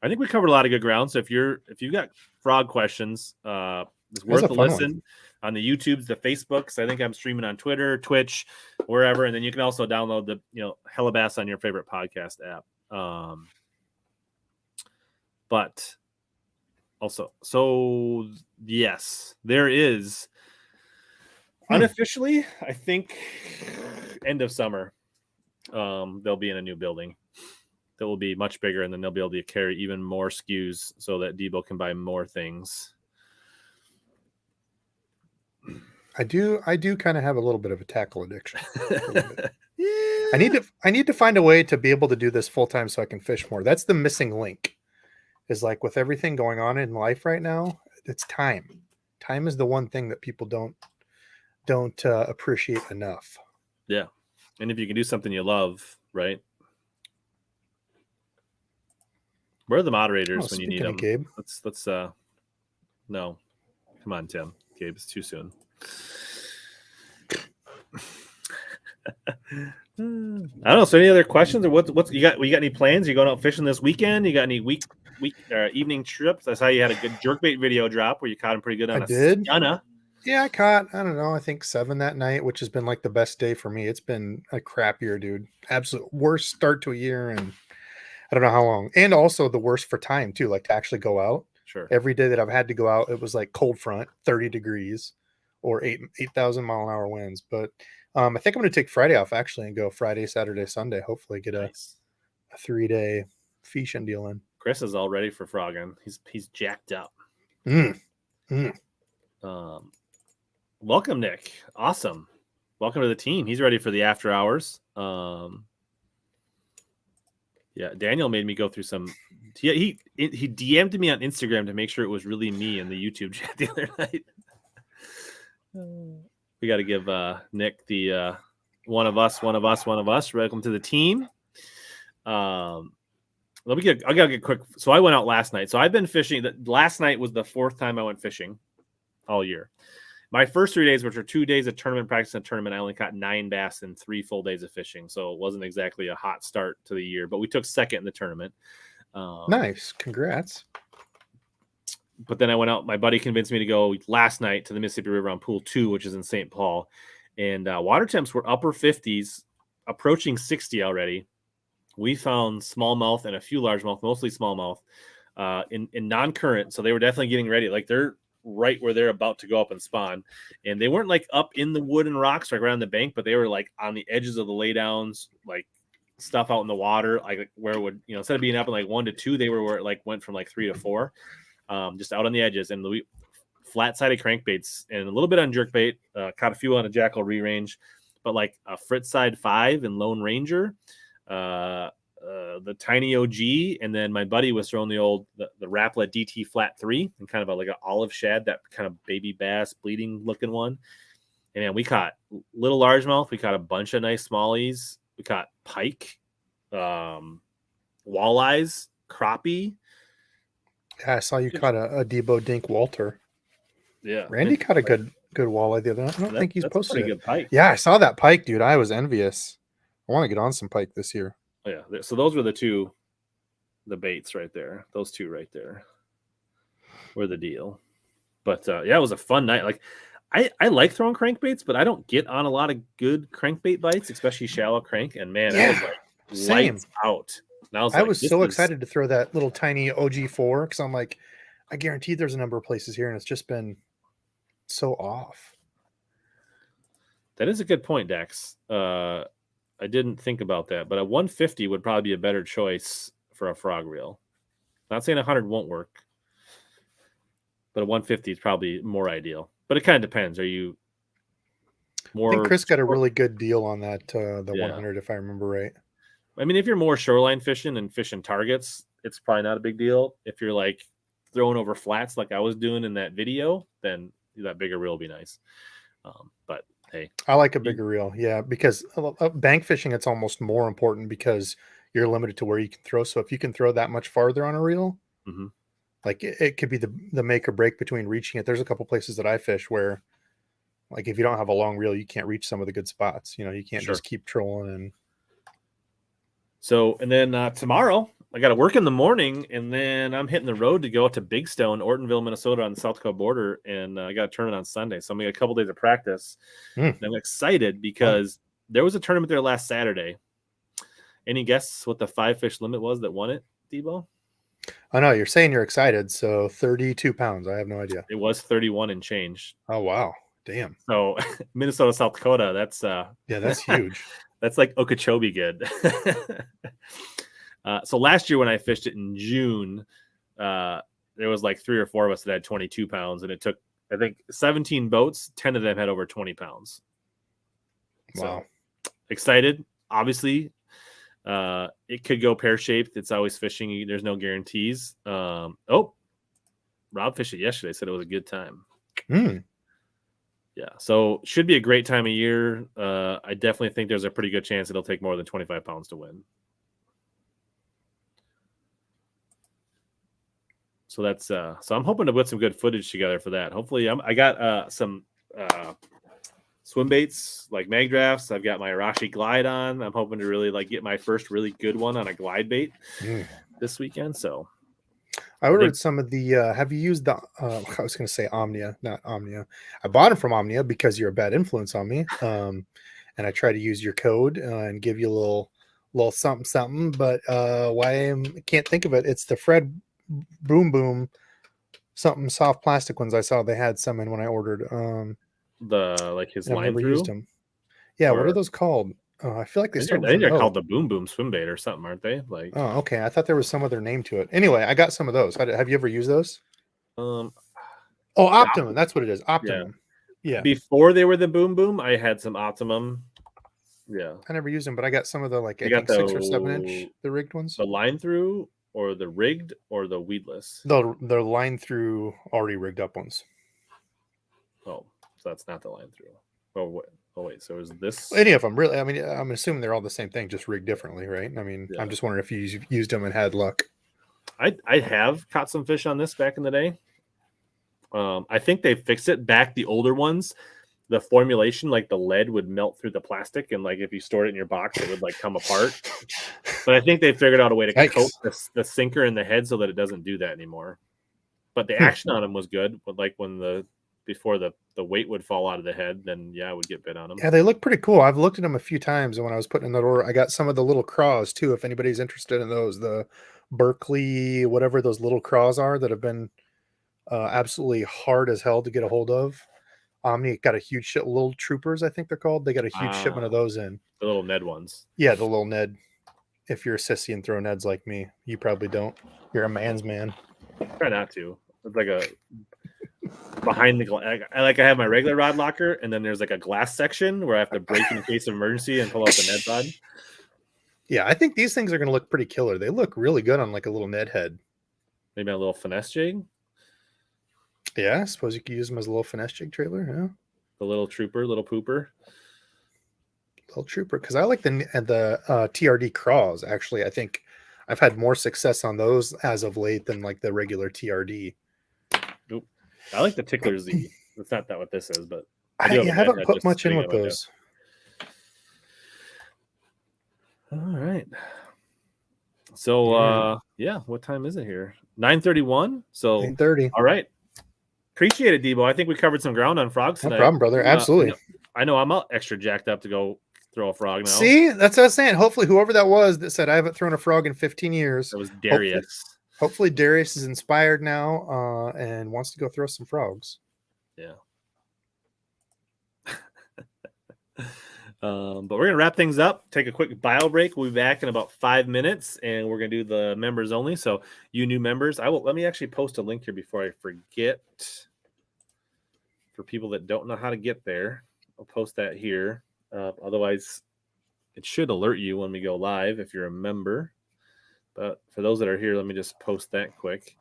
think we covered a lot of good ground. So if you've got frog questions, it's worth a listen on the YouTubes, the Facebooks. I think I'm streaming on Twitter, Twitch, wherever. And then you can also download the HellaBass on your favorite podcast app. But also, so yes, there is unofficially, I think, end of summer, they'll be in a new building that will be much bigger, and then they'll be able to carry even more SKUs so that Debo can buy more things. I do kind of have a little bit of a tackle addiction. Yeah. I need to find a way to be able to do this full time so I can fish more. That's the missing link. Is like with everything going on in life right now, it's time. Time is the one thing that people don't appreciate enough. Yeah, and if you can do something you love, right? Where are the moderators when you need them? Gabe. Let's no, come on, Tim. Gabe, it's too soon. I don't know. So, any other questions or what's you got? You got any plans? You going out fishing this weekend? You got any week evening trips? I saw you had a good jerkbait video drop where you caught him pretty good on a Stunna. Yeah, I caught, I don't know, I think 7 that night, which has been like the best day for me. It's been a crap year, dude. Absolute worst start to a year, and I don't know how long. And also the worst for time too, like to actually go out. Sure. Every day that I've had to go out, it was like cold front, 30 degrees or 8,000 mile an hour winds. But I think I'm going to take Friday off actually and go Friday, Saturday, Sunday. Hopefully get a 3-day fishing deal in. Chris is all ready for Froggen. He's jacked up. Welcome, Nick. Awesome. Welcome to the team. He's ready for the after hours. Yeah, Daniel made me go through some. He DM'd me on Instagram to make sure it was really me in the YouTube chat the other night. We got to give Nick the one of us. Welcome to the team. I'll get quick. So I went out last night. So I've been fishing. Last night was the 4th time I went fishing all year. My first 3 days, which were 2 days of tournament practice and tournament, I only caught 9 bass in 3 full days of fishing. So it wasn't exactly a hot start to the year, but we took second in the tournament. Nice. Congrats. But then I went out. My buddy convinced me to go last night to the Mississippi River on Pool 2, which is in St. Paul. And water temps were upper 50s, approaching 60 already. We found smallmouth and a few largemouth, mostly smallmouth, in non-current. So they were definitely getting ready. Like they're right where they're about to go up and spawn. And they weren't like up in the wood and rocks like around the bank, but they were like on the edges of the laydowns, like stuff out in the water, like where it would, instead of being up in like 1 to 2, they were where it like went from like 3 to 4, just out on the edges. And flat-sided crankbaits and a little bit on jerkbait. Caught a few on a Jackal re-range, but like a Fritz Side 5 and Lone Ranger, the Tiny OG, and then my buddy was throwing the Rapala DT Flat 3 and kind of like an olive shad, that kind of baby bass bleeding looking one. And man, we caught little largemouth. We caught a bunch of nice smallies. We caught pike, walleyes, crappie. Yeah, I saw you caught a Debo Dink Walter. Yeah, Randy caught a good walleye the other night. I don't think he's posted pretty it. good pike. Yeah, I saw that pike, dude. I was envious. I want to get on some pike this year. Oh, yeah. So those were the baits right there. Those two right there were the deal. But yeah, it was a fun night. Like I like throwing crankbaits, but I don't get on a lot of good crankbait bites, especially shallow crank. And man, I was like lights out. And I was so excited to throw that little tiny OG4 because I'm like, I guarantee there's a number of places here, and it's just been so off. That is a good point, Dax. I didn't think about that, but a 150 would probably be a better choice for a frog reel. Not saying 100 won't work, but a 150 is probably more ideal. But it kind of depends. Are you more? I think Chris got a really good deal on that, the 100, if I remember right. I mean, if you're more shoreline fishing and fishing targets, it's probably not a big deal. If you're like throwing over flats like I was doing in that video, then that bigger reel will be nice. But hey, I like a bigger reel, yeah, because bank fishing, it's almost more important because you're limited to where you can throw. So if you can throw that much farther on a reel, like it could be the make or break between reaching it. There's a couple places that I fish where, like, if you don't have a long reel, you can't reach some of the good spots. You can't just keep trolling. And so, and then tomorrow I got to work in the morning, and then I'm hitting the road to go out to Big Stone, Ortonville, Minnesota, on the South Dakota border, and I got a tournament on Sunday. So I'm gonna get a couple days of practice. And I'm excited because there was a tournament there last Saturday. Any guess what the 5-fish limit was that won it, Debo? I know you're saying you're excited. So 32 pounds. I have no idea. It was 31 and change. Oh wow, damn. So Minnesota, South Dakota. That's that's huge. That's like Okeechobee good. So last year when I fished it in June, there was like 3 or 4 of us that had 22 pounds, and it took, I think, 17 boats. 10 of them had over 20 pounds. Wow. So excited. Obviously, it could go pear-shaped. It's always fishing. There's no guarantees. Rob fished it yesterday. Said it was a good time. Yeah, so should be a great time of year. I definitely think there's a pretty good chance it'll take more than 25 pounds to win. So that's so I'm hoping to put some good footage together for that. Hopefully, I got some swim baits like mag drafts. I've got my Arashi glide on. I'm hoping to really get my first really good one on a glide bait this weekend. So I ordered some of the have you used the I was going to say Omnia, not Omnia. I bought them from Omnia because you're a bad influence on me. And I try to use your code and give you a little something, but I can't think of it. It's the Fred Boom Boom something soft plastic ones. I saw they had some in when I ordered his I've line never through. used them. Yeah, what are those called? I feel like they start. They're called the Boom Boom swim bait or something, aren't they? Oh, okay. I thought there was some other name to it. Anyway, I got some of those. Have you ever used those? Optimum. That's what it is. Optimum. Yeah. Before they were the Boom Boom, I had some Optimum. Yeah. I never used them, but I got some of the I think 6 or 7 inch, the rigged ones. The line through, or the rigged, or the weedless. The line through already rigged up ones. Oh, so that's not the line through. Oh wait, so is this any of them really? I mean, I'm assuming they're all the same thing, just rigged differently, right? I mean, I'm just wondering if you used them and had luck. I have caught some fish on this back in the day. I think they fixed it back. The older ones, the formulation, like the lead would melt through the plastic, and if you stored it in your box, it would come apart. But I think they figured out a way to coat the sinker in the head so that it doesn't do that anymore. But the action on them was good. But when before the weight would fall out of the head, then I would get bit on them. Yeah, they look pretty cool. I've looked at them a few times, and when I was putting in that order, I got some of the little craws too. If anybody's interested in those, the Berkeley, whatever those little craws are that have been absolutely hard as hell to get a hold of. Omni got a huge shit. Little Troopers, I think they're called. They got a huge shipment of those in. The little Ned ones. Yeah, the little Ned. If you're a sissy and throw Neds like me, you probably don't. You're a man's man. Try not to. It's like a behind the I have my regular rod locker, and then there's like a glass section where I have to break in case of emergency and pull out the Ned rod. Yeah, I think these things are going to look pretty killer. They look really good on like a little Ned head. Maybe a little finesse jig. Yeah, I suppose you could use them as a little finesse jig trailer. Yeah, the little trooper, little pooper. Little trooper, because I like the TRD craws. Actually, I think I've had more success on those as of late than like the regular TRD. Nope. I like the Tickler Z. It's not that what this is, but I haven't put much in with those. All right. So yeah, what time is it here? 9:31. So 9:30. All right. Appreciate it, Debo. I think we covered some ground on frogs tonight. No problem, brother. Absolutely. I know I'm extra jacked up to go throw a frog now. See, that's what I was saying. Hopefully, whoever that was that said I haven't thrown a frog in 15 years. That was Darius. Hopefully Darius is inspired now and wants to go throw some frogs. Yeah. But we're gonna wrap things up. Take a quick bio break. We'll be back in about 5 minutes, and we're gonna do the members only. So you new members, let me actually post a link here before I forget. For people that don't know how to get there, I'll post that here. Otherwise, it should alert you when we go live if you're a member. But for those that are here, let me just post that quick.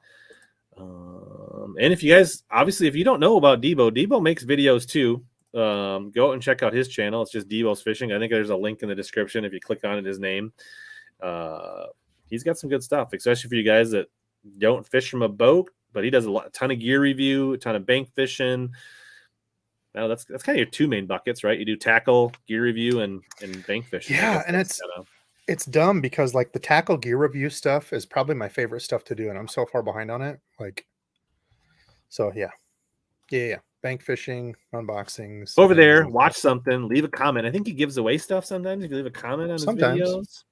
And if you guys, obviously, if you don't know about Debo makes videos too. Go and check out his channel. It's just Debo's Fishing. I think there's a link in the description if you click on it, his name. He's got some good stuff, especially for you guys that don't fish from a boat, but he does a ton of gear review, a ton of bank fishing. Now that's kind of your two main buckets, right? You do tackle, gear review, and bank fishing. Yeah, and it's dumb because like the tackle gear review stuff is probably my favorite stuff to do, and I'm so far behind on it. Yeah. Bank fishing, unboxings. Over there, watch something, leave a comment. I think he gives away stuff sometimes. You can leave a comment on his videos.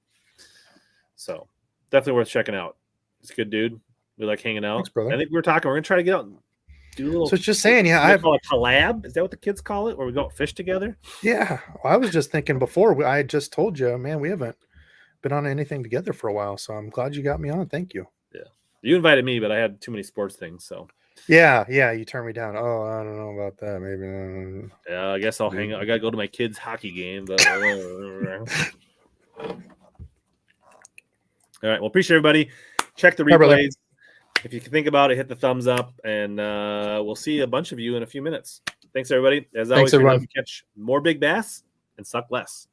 So definitely worth checking out. He's a good dude. We like hanging out. Thanks, brother. I think we're going to try to get out and do a little. So it's just saying, yeah, I call it collab. Is that what the kids call it? Where we go fish together? Yeah. Well, I was just thinking before. I just told you, man, we haven't been on anything together for a while. So I'm glad you got me on. Thank you. Yeah. You invited me, but I had too many sports things. So. Yeah, you turned me down. Oh, I don't know about that. Maybe. Yeah, I guess I'll hang out. I gotta go to my kids' hockey game. But all right. Well, appreciate everybody. Check the replays. If you can think about it, hit the thumbs up, and we'll see a bunch of you in a few minutes. Thanks, everybody. As always, we love to catch more big bass and suck less.